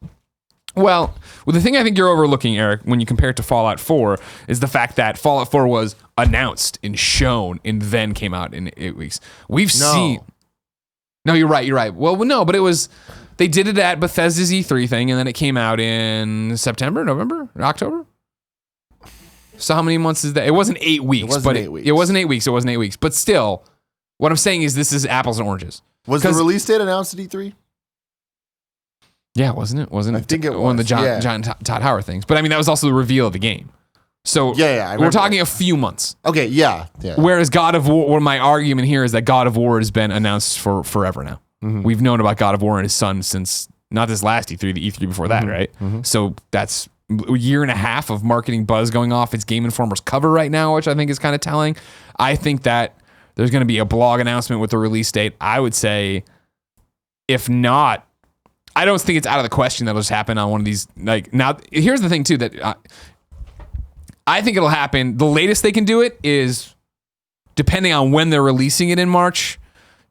Well, the thing I think you're overlooking, Eric, when you compare it to Fallout 4 is the fact that Fallout 4 was announced and shown and then came out in 8 weeks. We've seen... No, you're right. Well, no, but it was... They did it at Bethesda's E3 thing, and then it came out in September, November, October? So how many months is that? It wasn't 8 weeks. It wasn't 8 weeks. It wasn't 8 weeks. It wasn't 8 weeks. But still, what I'm saying is this is apples and oranges. Was the release date announced at E3? Yeah, wasn't it? I think it was. One of the John Todd Howard things. But I mean, that was also the reveal of the game. So we're talking a few months. Okay, yeah. Whereas God of War, my argument here is that God of War has been announced for forever now. Mm-hmm. We've known about God of War and his son since not this last E3, the E3 before that, right? Mm-hmm. So that's a year and a half of marketing buzz going off. It's Game Informer's cover right now, which I think is kind of telling. I think that there's going to be a blog announcement with the release date. I would say, if not, I don't think it's out of the question that'll just happen on one of these. Like now, here's the thing too that I think it'll happen. The latest they can do it is depending on when they're releasing it in March.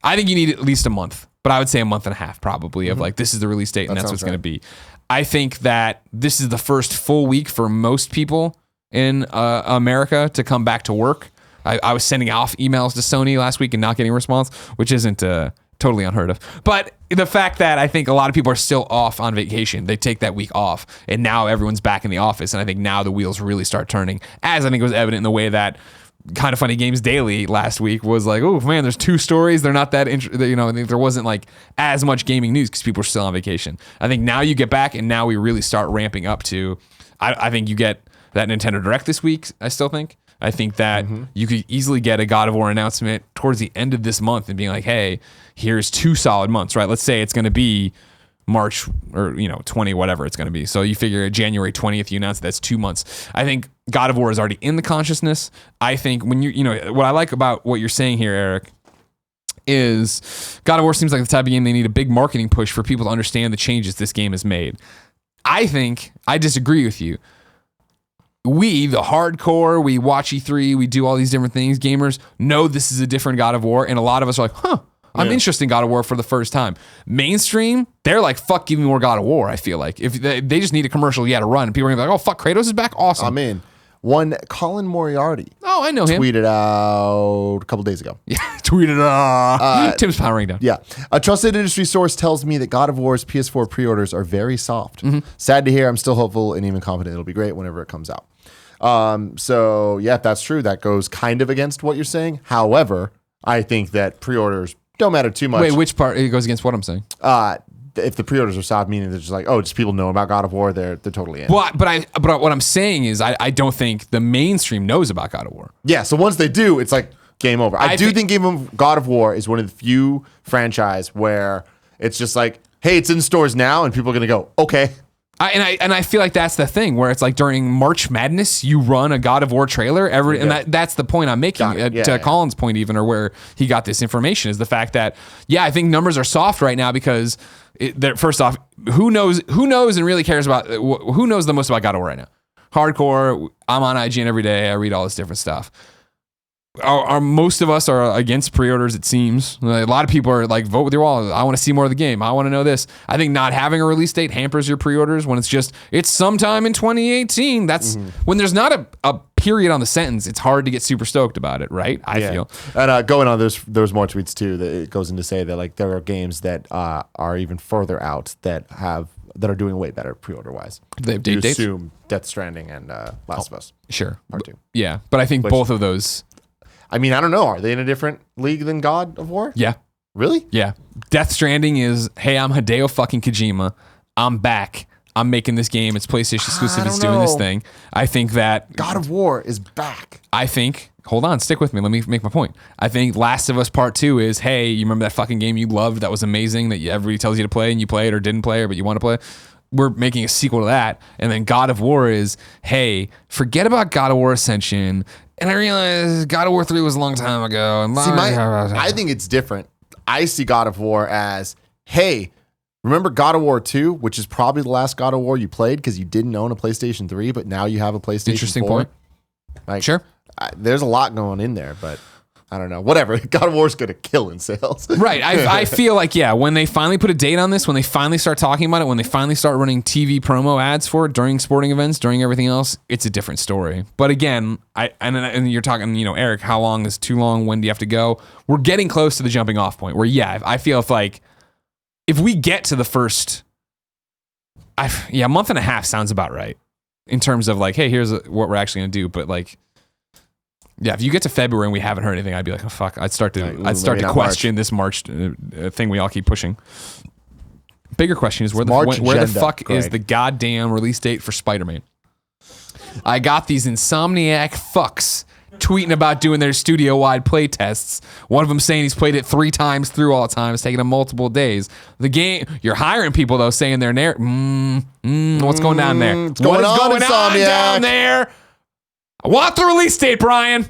I think you need at least a month, but I would say a month and a half probably of like this is the release date and that's what's going to be. I think that this is the first full week for most people in America to come back to work. I was sending off emails to Sony last week and not getting a response, which isn't totally unheard of. But the fact that I think a lot of people are still off on vacation, they take that week off, and now everyone's back in the office, and I think now the wheels really start turning, as I think was evident in the way that Kind of Funny Games Daily last week was like, oh man, there's 2 stories. They're not that there wasn't like as much gaming news because people are still on vacation. I think now you get back and now we really start ramping up to, I think you get that Nintendo Direct this week, I still think. I think that you could easily get a God of War announcement towards the end of this month and being like, hey, here's 2 solid months, right? Let's say it's going to be March or 20, whatever it's going to be. So you figure January 20th, you announce that's 2 months. I think God of War is already in the consciousness. I think when what I like about what you're saying here, Eric, is God of War seems like the type of game they need a big marketing push for people to understand the changes this game has made. I think I disagree with you. We, the hardcore, we watch E3, we do all these different things. Gamers know this is a different God of War, and a lot of us are like, I'm interested in God of War for the first time. Mainstream, they're like, fuck, give me more God of War, I feel like. If they just need a commercial to run, and people are gonna be like, oh, fuck, Kratos is back? Awesome. I'm in. One, Colin Moriarty. Oh, I know him. Tweeted out a couple days ago. Yeah, tweeted out. Tim's powering down. Yeah. A trusted industry source tells me that God of War's PS4 pre-orders are very soft. Sad to hear. I'm still hopeful and even confident it'll be great whenever it comes out. So yeah, that's true. That goes kind of against what you're saying. However, I think that pre-orders don't matter too much. Wait, which part? It goes against what I'm saying. If the pre-orders are soft, meaning they're just like, just people know about God of War, they're totally in. Well, but what I'm saying is I don't think the mainstream knows about God of War. Yeah, so once they do, it's like game over. I do think God of War is one of the few franchise where it's just like, hey, it's in stores now, and people are gonna go, okay. I feel like that's the thing where it's like during March Madness, you run a God of War trailer and that's the point I'm making to Colin's point even, or where he got this information, is the fact that, I think numbers are soft right now because first off, who knows and really cares about, who knows the most about God of War right now? Hardcore. I'm on IGN every day. I read all this different stuff. Most of us are against pre-orders, it seems. A lot of people are like, vote with your wallet. I want to see more of the game. I want to know this. I think not having a release date hampers your pre-orders when it's sometime in 2018. That's when there's not a period on the sentence. It's hard to get super stoked about it, right? I feel. And going on, there's more tweets too that it goes into say that like there are games that are even further out that are doing way better pre-order wise. They have date dates? Assume Death Stranding and Last of Us. Sure. Part 2. Yeah, but I think both of those. I mean, I don't know. Are they in a different league than God of War? Yeah. Really? Yeah. Death Stranding is, hey, I'm Hideo fucking Kojima. I'm back. I'm making this game. It's PlayStation exclusive. It's doing this thing. I think that God of War is back. Hold on, stick with me. Let me make my point. I think Last of Us Part 2 is, hey, you remember that fucking game you loved that was amazing that everybody tells you to play and you play it or didn't play it, but you want to play it? We're making a sequel to that. And then God of War is, hey, forget about God of War Ascension. And I realized God of War 3 was a long time ago. And I think it's different. I see God of War as, hey, remember God of War 2, which is probably the last God of War you played because you didn't own a PlayStation 3, but now you have a PlayStation 4. Interesting point. Like, sure. There's a lot going in there, but I don't know. Whatever. God of War is going to kill in sales. Right. I feel like, when they finally put a date on this, when they finally start talking about it, when they finally start running TV promo ads for it during sporting events, during everything else, it's a different story. But again, and you're talking, Eric, how long is too long? When do you have to go? We're getting close to the jumping off point where, I feel if we get to the first, a month and a half sounds about right in terms of hey, here's what we're actually going to do. But if you get to February and we haven't heard anything, I'd be like, oh, fuck. I'd start to question this March thing we all keep pushing. Bigger question is where the fuck is the goddamn release date for Spider-Man? I got these insomniac fucks tweeting about doing their studio-wide play tests. One of them saying he's played it 3 times through all the time. It's taken him multiple days. The game, you're hiring people though, saying they're what's going down there? What's going on down there? I want the release date, Brian.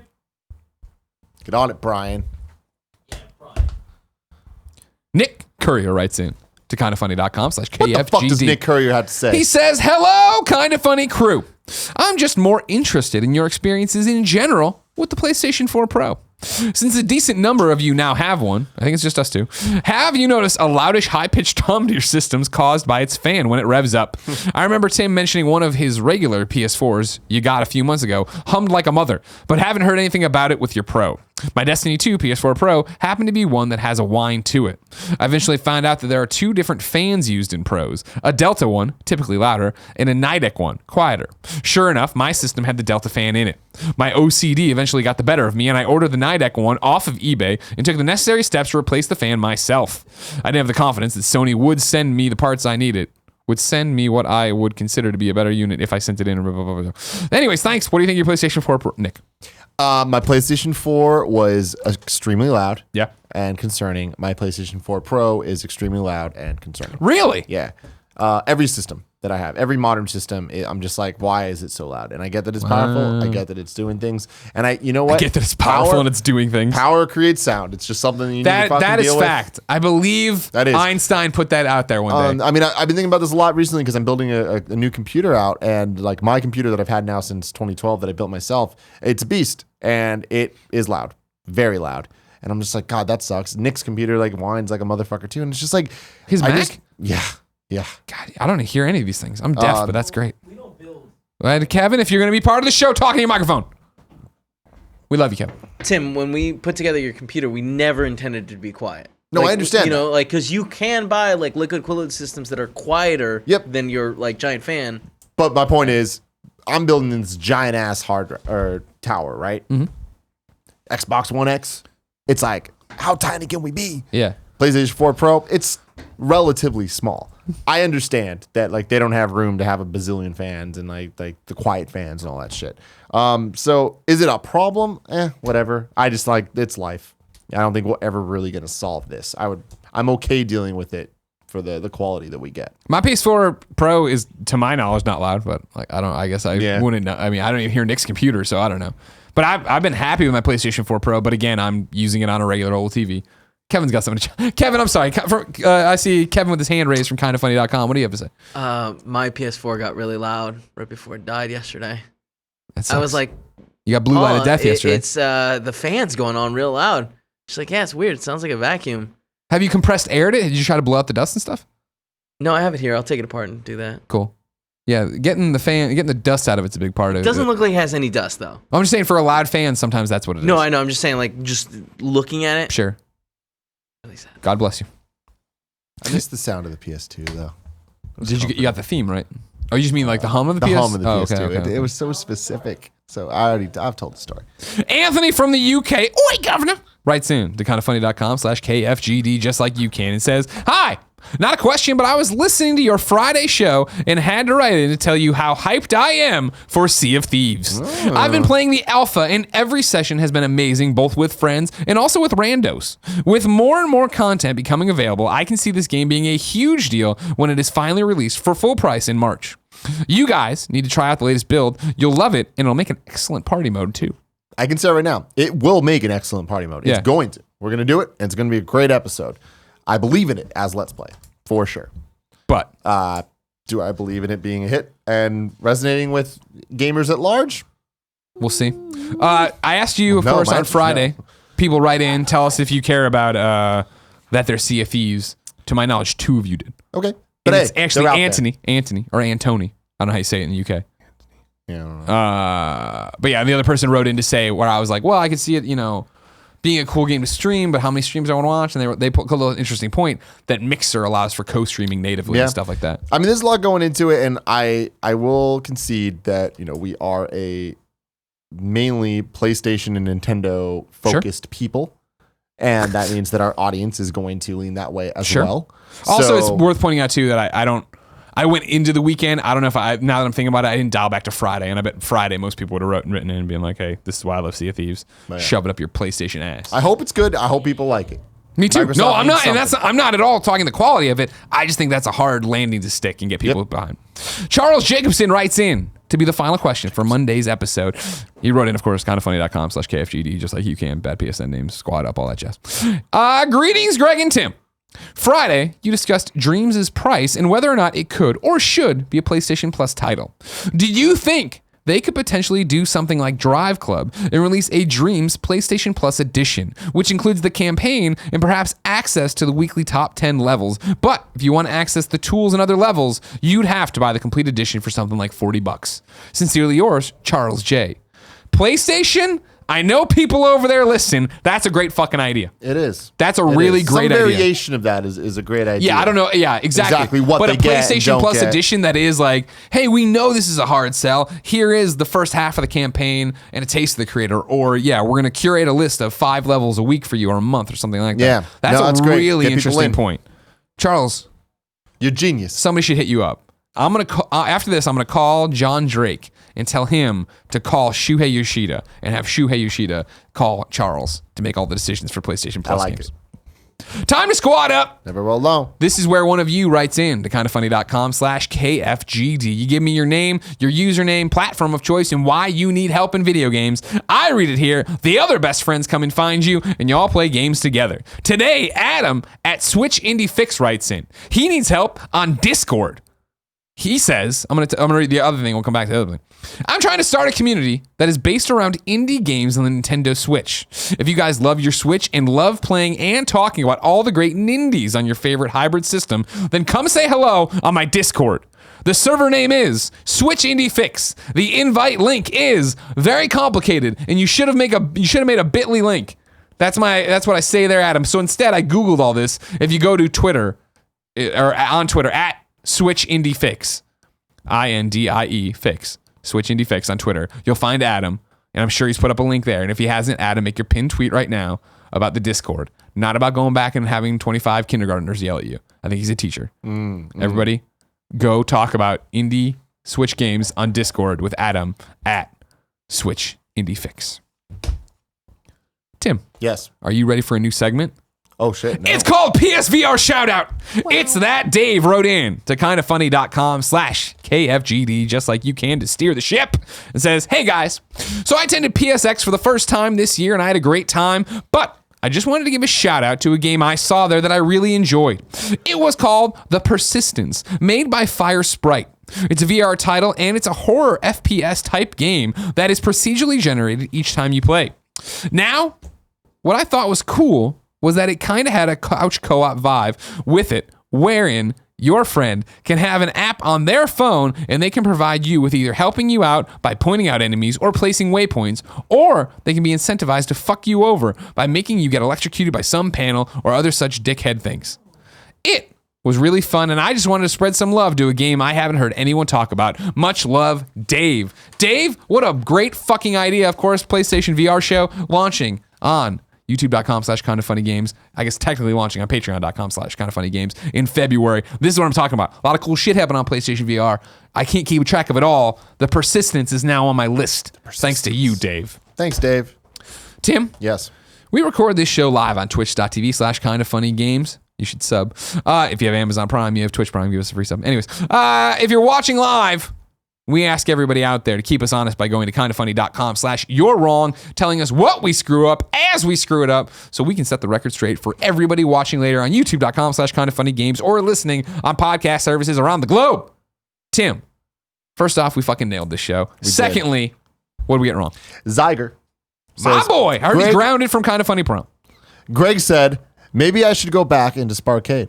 Get on it, Brian. Nick Currier writes in to kindoffunny.com/KFGD. What the fuck does Nick Currier have to say? He says, hello, Kinda Funny crew. I'm just more interested in your experiences in general with the PlayStation 4 Pro. Since a decent number of you now have one, I think it's just us two, have you noticed a loudish, high-pitched hum to your systems caused by its fan when it revs up? I remember Tim mentioning one of his regular PS4s you got a few months ago hummed like a mother, but haven't heard anything about it with your Pro. My Destiny 2 PS4 Pro happened to be one that has a whine to it. I eventually found out that there are 2 different fans used in Pros, a Delta one, typically louder, and a Nidec one, quieter. Sure enough, my system had the Delta fan in it. My OCD eventually got the better of me, and I ordered the Nidec one off of eBay and took the necessary steps to replace the fan myself. I didn't have the confidence that Sony would send me the parts I needed. would send me what I would consider to be a better unit if I sent it in. Blah, blah, blah, blah. Anyways, thanks. What do you think of your PlayStation 4 Pro, Nick? My PlayStation 4 was extremely loud. Yeah. And concerning. My PlayStation 4 Pro is extremely loud and concerning. Really? Yeah. Every system that I have, every modern system, I'm just like, why is it so loud? And I get that it's powerful. I get that it's doing things. And you know what? I get that it's powerful and it's doing things. Power creates sound. It's just something you need to fucking that is deal with. fact. I believe That is. Einstein put that out there one day. I mean, I've been thinking about this a lot recently because I'm building a new computer out, and like my computer that I've had now since 2012 that I built myself, it's a beast, and it is loud, very loud. And I'm just like, God, that sucks. Nick's computer like whines like a motherfucker too, and it's just like His Mac? Yeah. God, I don't hear any of these things. I'm deaf, but that's great. We don't build. And Kevin, if you're going to be part of the show, talk in your microphone. We love you, Kevin. Tim, when we put together your computer, we never intended it to be quiet. No, Like, I understand. You know, like, because you can buy like liquid cooling systems that are quieter than your like giant fan. But my point is, I'm building this giant ass tower, right? Mm-hmm. Xbox One X, it's like, how tiny can we be? Yeah. PlayStation 4 Pro, it's relatively small. I understand that like they don't have room to have a bazillion fans and like the quiet fans and all that shit. So is it a problem? Whatever. I just like, it's life. I don't think we're ever really gonna solve this. I'm okay dealing with it for the quality that we get. My PS4 Pro is, to my knowledge, not loud, but like I guess I wouldn't know. I mean, I don't even hear Nick's computer, so I don't know. But I've been happy with my PlayStation 4 Pro, but again, I'm using it on a regular old TV. Kevin's got something to Kevin, I'm sorry. I see Kevin with his hand raised from kindoffunny.com. What do you have to say? My PS4 got really loud right before it died yesterday. That I was like, you got blue light of death yesterday. It's the fans going on real loud. She's like, yeah, it's weird. It sounds like a vacuum. Have you compressed aired it? Did you try to blow out the dust and stuff? No, I have it here. I'll take it apart and do that. Cool. Yeah, getting the dust out of it's a big part of it. Doesn't look like it has any dust though. I'm just saying for a loud fan, sometimes that's what it is. No, I know. I'm just saying, like, just looking at it. Sure. Really sad. God bless you. I miss the sound of the PS2 though. You got the theme right? Oh, you just mean like the hum of the PS? Hum of the PS2. Okay. It was so specific. So I've told the story. Anthony from the UK, oi governor, writes in to kindoffunny.com/KFGD just like you can and says, hi, not a question, but I was listening to your Friday show and had to write in to tell you how hyped I am for Sea of Thieves. I've been playing the alpha and every session has been amazing, both with friends and also with randos. With more and more content becoming available, I can see this game being a huge deal when it is finally released for full price in March. You guys need to try out the latest build. You'll love it, and it'll make an excellent party mode too. I can say right now, it will make an excellent party mode. It's going to. We're going to do it, and it's going to be a great episode. I believe in it as Let's Play, for sure. But do I believe in it being a hit and resonating with gamers at large? We'll see. I asked you, of course, on Friday. No. People write in, tell us if you care about that they're Sea of Thieves. To my knowledge, 2 of you did. Okay. But it's actually Antony, or Antony. I don't know how you say it in the UK. Yeah, I don't know. But yeah, the other person wrote in to say where I was like, well, I could see it, being a cool game to stream, but how many streams I want to watch? And they put a little interesting point that Mixer allows for co-streaming natively and stuff like that. I mean, there's a lot going into it, and I will concede that we are a mainly PlayStation and Nintendo focused people. And that means that our audience is going to lean that way as well. Also, it's worth pointing out too that I went into the weekend. I don't know if now that I'm thinking about it, I didn't dial back to Friday. And I bet Friday most people would have written in and been like, hey, this is why I love Sea of Thieves. Shove it up your PlayStation ass. I hope it's good. I hope people like it. Me too. No, I'm not. And I'm not at all talking the quality of it. I just think that's a hard landing to stick and get people behind. Charles Jakobsen writes in to be the final question for Monday's episode. He wrote in, of course, kindoffunny.com/KFGD, just like you can. Bad PSN names, squad up, all that jazz. Greetings, Greg and Tim. Friday, you discussed Dreams' price and whether or not it could or should be a PlayStation Plus title. Do you think they could potentially do something like Driveclub and release a Dreams PlayStation Plus edition, which includes the campaign and perhaps access to the weekly top 10 levels? But if you want to access the tools and other levels, you'd have to buy the complete edition for something like $40. Sincerely yours, Charles J. PlayStation? I know people over there listen. That's a great fucking idea. It is. That's a really great idea. Some variation of that is a great idea. Yeah, I don't know. Yeah, exactly. What but they a PlayStation Plus get. edition that is like, hey, we know this is a hard sell. Here is the first half of the campaign and a taste of the creator. Or yeah, we're gonna curate a list of 5 levels a week for you or a month or something like that. Yeah, that's a great. really Get interesting point. Charles, You're genius. Somebody should hit you up. I'm gonna call, after this. I'm gonna call John Drake and tell him to call Shuhei Yoshida and have Shuhei Yoshida call Charles to make all the decisions for PlayStation Plus like games. Time to squad up. Never will know. This is where one of you writes in to kindafunny.com/KFGD. You give me your name, your username, platform of choice, and why you need help in video games. I read it here. The other best friends come and find you, and you all play games together. Today, Adam at Switch Indie Fix writes in. He needs help on Discord. He says, I'm gonna read the other thing. We'll come back to the other thing. I'm trying to start a community that is based around indie games on the Nintendo Switch. If you guys love your Switch and love playing and talking about all the great indies on your favorite hybrid system, then come say hello on my Discord. The server name is Switch Indie Fix. The invite link is very complicated, and you should have made a bit.ly link. That's what I say there, Adam. So instead, I Googled all this. If you go to Twitter, or on Twitter, at Switch Indie Fix, INDIE Fix, Switch Indie Fix on Twitter, you'll find Adam, and I'm sure he's put up a link there. And if he hasn't, Adam, make your pinned tweet right now about the Discord, not about going back and having 25 kindergartners yell at you. I think he's a teacher. Everybody, go talk about indie Switch games on Discord with Adam at Switch Indie Fix. Tim, Yes. are you ready for a new segment? Oh, shit. No. It's called PSVR Shoutout. It's that Dave wrote in to kindafunny.com/KFGD, just like you can to steer the ship, and says, hey guys, so I attended PSX for the first time this year and I had a great time, but I just wanted to give a shout out to a game I saw there that I really enjoyed. It was called The Persistence, made by Fire Sprite. It's a VR title and it's a horror FPS type game that is procedurally generated each time you play. Now, what I thought was cool was that it kind of had a couch co-op vibe with it, wherein your friend can have an app on their phone and they can provide you with either helping you out by pointing out enemies or placing waypoints, or they can be incentivized to fuck you over by making you get electrocuted by some panel or other such dickhead things. It was really fun, and I just wanted to spread some love to a game I haven't heard anyone talk about. Much love, Dave. Dave, what a great fucking idea. Of course, PlayStation VR show launching on youtube.com/kindafunnygames. I guess technically launching on patreon.com/kindafunnygames in February. This is what I'm talking about. A lot of cool shit happening on PlayStation VR. I can't keep track of it all. The Persistence is now on my list. Thanks to you, Dave. Thanks, Dave. Tim? Yes. We record this show live on twitch.tv/kindafunnygames. You should sub. If you have Amazon Prime, you have Twitch Prime, give us a free sub. Anyways, if you're watching live, we ask everybody out there to keep us honest by going to kindafunny.com/you're wrong, telling us what we screw up as we screw it up, so we can set the record straight for everybody watching later on youtube.com/kindafunnygames or listening on podcast services around the globe. Tim, first off, we fucking nailed this show. Secondly, what did we get wrong? Zyger. My says, boy, I heard he's Greg- grounded from Kinda Funny Pro. Greg said, maybe I should go back into Sparkade.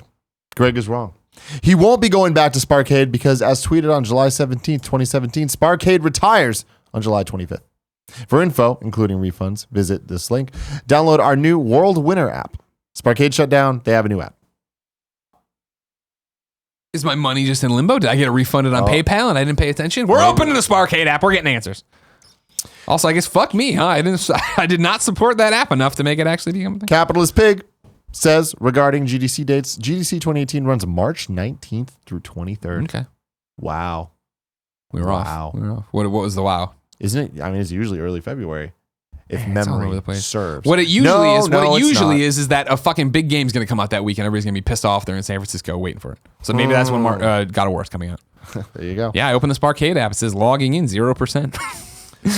Greg is wrong. He won't be going back to Sparkade because, as tweeted on July 17th, 2017, Sparkade retires on July 25th. For info, including refunds, visit this link. Download our new World Winner app. Sparkade shut down. They have a new app. Is my money just in limbo? Did I get it refunded on PayPal and I didn't pay attention? We're opening the Sparkade app. We're getting answers. Also, I guess fuck me, huh? I did not support that app enough to make it actually become a thing. Capitalist Pig says regarding GDC dates, GDC 2018 runs March 19th through 23rd. Okay. Wow. We were off. We were off. What was the wow? Isn't it? I mean, it's usually early February. If It's all over memory the place. serves. What it usually it's is that a fucking big game's going to come out that week and everybody's going to be pissed off. They're in San Francisco waiting for it. So maybe that's when God of War is coming out. not. There you go. Yeah, I opened the Sparkade app. It says logging in 0%.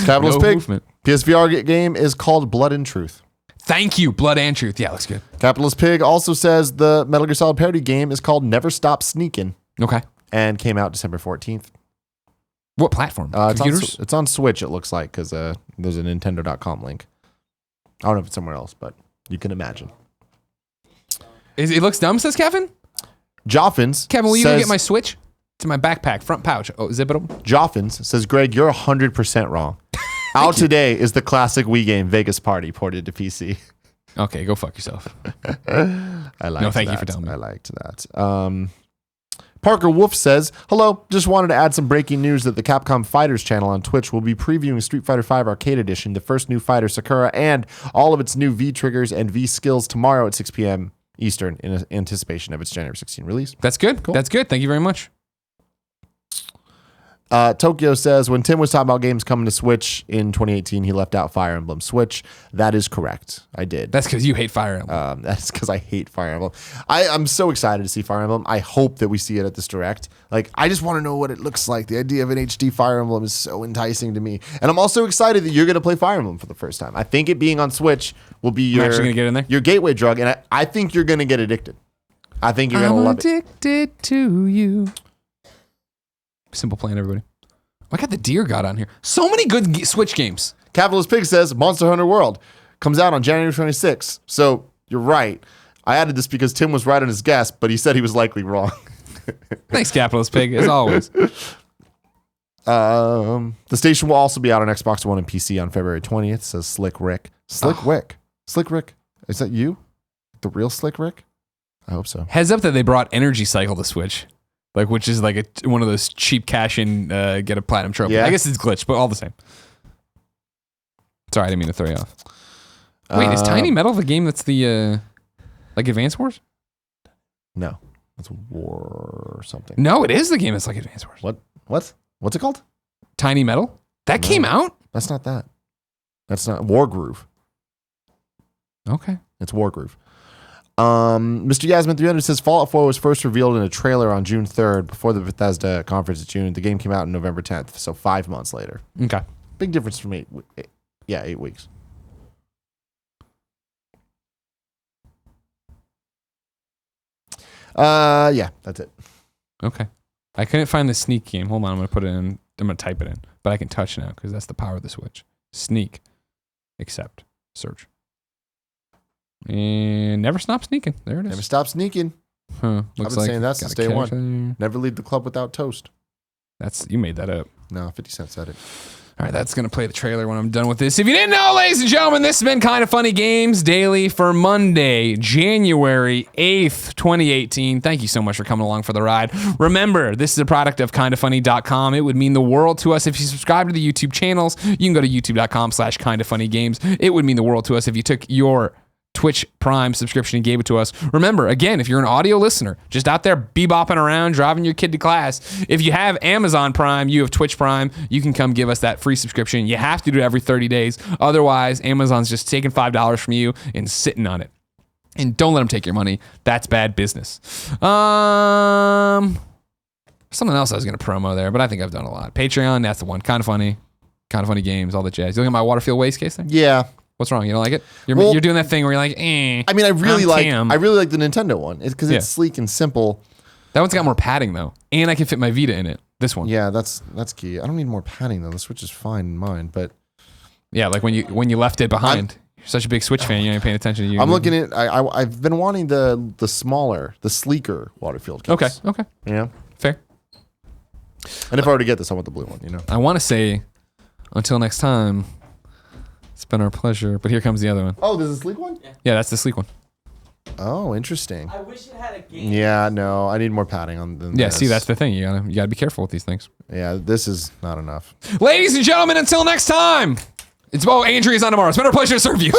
Capitalist No Pig. movement. PSVR game is called Blood and Truth. Thank you, Blood and Truth. Yeah, looks good. Capitalist Pig also says the Metal Gear Solid parody game is called Never Stop Sneakin' Okay. and came out December 14th. What platform? Computers? It's on Switch, it looks like, because there's a Nintendo.com link. I don't know if it's somewhere else, but you can imagine. It looks dumb, says Kevin. Joffins Kevin, will you says, go get my Switch? It's in my backpack, front pouch. Oh, zip it up. Joffins says, Greg, you're 100% wrong. Out today is the classic Wii game Vegas Party ported to PC. Okay, go fuck yourself. I liked No, thank that. you for telling me. I liked that. Parker Wolf says, hello, just wanted to add some breaking news that the Capcom Fighters channel on Twitch will be previewing Street Fighter V Arcade Edition, the first new fighter Sakura, and all of its new V triggers and V skills tomorrow at 6 p.m. Eastern in anticipation of its January 16 release. That's good. Cool. That's good. Thank you very much. Tokyo says, when Tim was talking about games coming to Switch in 2018, he left out Fire Emblem Switch. That is correct. I did. That's because you hate Fire Emblem. That's because I hate Fire Emblem. I'm so excited to see Fire Emblem. I hope that we see it at this Direct. Like, I just want to know what it looks like. The idea of an HD Fire Emblem is so enticing to me. And I'm also excited that you're going to play Fire Emblem for the first time. I think it being on Switch will be You're actually gonna get in there? your gateway drug. And I think you're going to get addicted. I think you're going to love it. I'm addicted to you. Simple Plan, everybody. I got the Deer God on here. So many good Switch games. Capitalist Pig says Monster Hunter World comes out on January 26th. So you're right. I added this because Tim was right on his guess, but he said he was likely wrong. Thanks, Capitalist Pig, as always. The station will also be out on Xbox One and PC on February 20th, says Slick Rick. Slick Rick. Slick Rick. Is that you? The real Slick Rick? I hope so. Heads up that they brought Energy Cycle to Switch. Like, which is like one of those cheap cash-in, get a platinum trophy. Yeah. I guess it's glitched, but all the same. Sorry, I didn't mean to throw you off. Wait, is Tiny Metal the game that's the, like Advance Wars? No. That's War or something. No, it is the game that's like Advance Wars. What? What's it called? Tiny Metal? That came out? That's not that. That's not War Groove. Okay. It's War Groove. Mr. Yasmin 300 says Fallout 4 was first revealed in a trailer on June 3rd before the Bethesda conference in June. The game came out on November 10th, so 5 months later. Okay. Big difference from 8 weeks. Yeah, that's it. Okay. I couldn't find the Sneak game. Hold on, I'm going to put it in. I'm going to type it in. But I can touch now because that's the power of the Switch. Sneak. Accept. Search. And never stop sneaking. There it is. Never stop sneaking. Huh. I've been saying that's the stay one. Never leave the club without toast. You made that up. No, 50 Cent said it. All right, that's going to play the trailer when I'm done with this. If you didn't know, ladies and gentlemen, this has been Kind of Funny Games Daily for Monday, January 8th, 2018. Thank you so much for coming along for the ride. Remember, this is a product of kindoffunny.com. It would mean the world to us if you subscribe to the YouTube channels. You can go to youtube.com/kindoffunnygames. It would mean the world to us if you took your Twitch Prime subscription and gave it to us. Remember, again, if you're an audio listener, just out there bebopping around, driving your kid to class, if you have Amazon Prime, you have Twitch Prime, you can come give us that free subscription. You have to do it every 30 days. Otherwise, Amazon's just taking $5 from you and sitting on it. And don't let them take your money. That's bad business. Something else I was going to promo there, but I think I've done a lot. Patreon, that's the one. Kind of funny games, all the jazz. You look at my Waterfield Waste case there? Yeah. What's wrong? You don't like it? You're doing that thing where you're like, I mean, I really like the Nintendo one. It's because it's sleek and simple. That one's got more padding though, and I can fit my Vita in it. This one. Yeah, that's key. I don't need more padding though. The Switch is fine in mine, but yeah, like when you left it behind. You're such a big Switch fan, you ain't paying attention to you. I'm looking at. I've been wanting the smaller, the sleeker Waterfield case. Okay. Yeah. Fair. And if I were to get this, I want the blue one. You know. I want to say, until next time. It's been our pleasure, but here comes the other one. Oh, there's a sleek one? Yeah, that's the sleek one. Oh, interesting. I wish it had a game. Yeah, no, I need more padding on than this. See, that's the thing. You gotta be careful with these things. Yeah, this is not enough. Ladies and gentlemen, until next time. Andrea's on tomorrow. It's been our pleasure to serve you.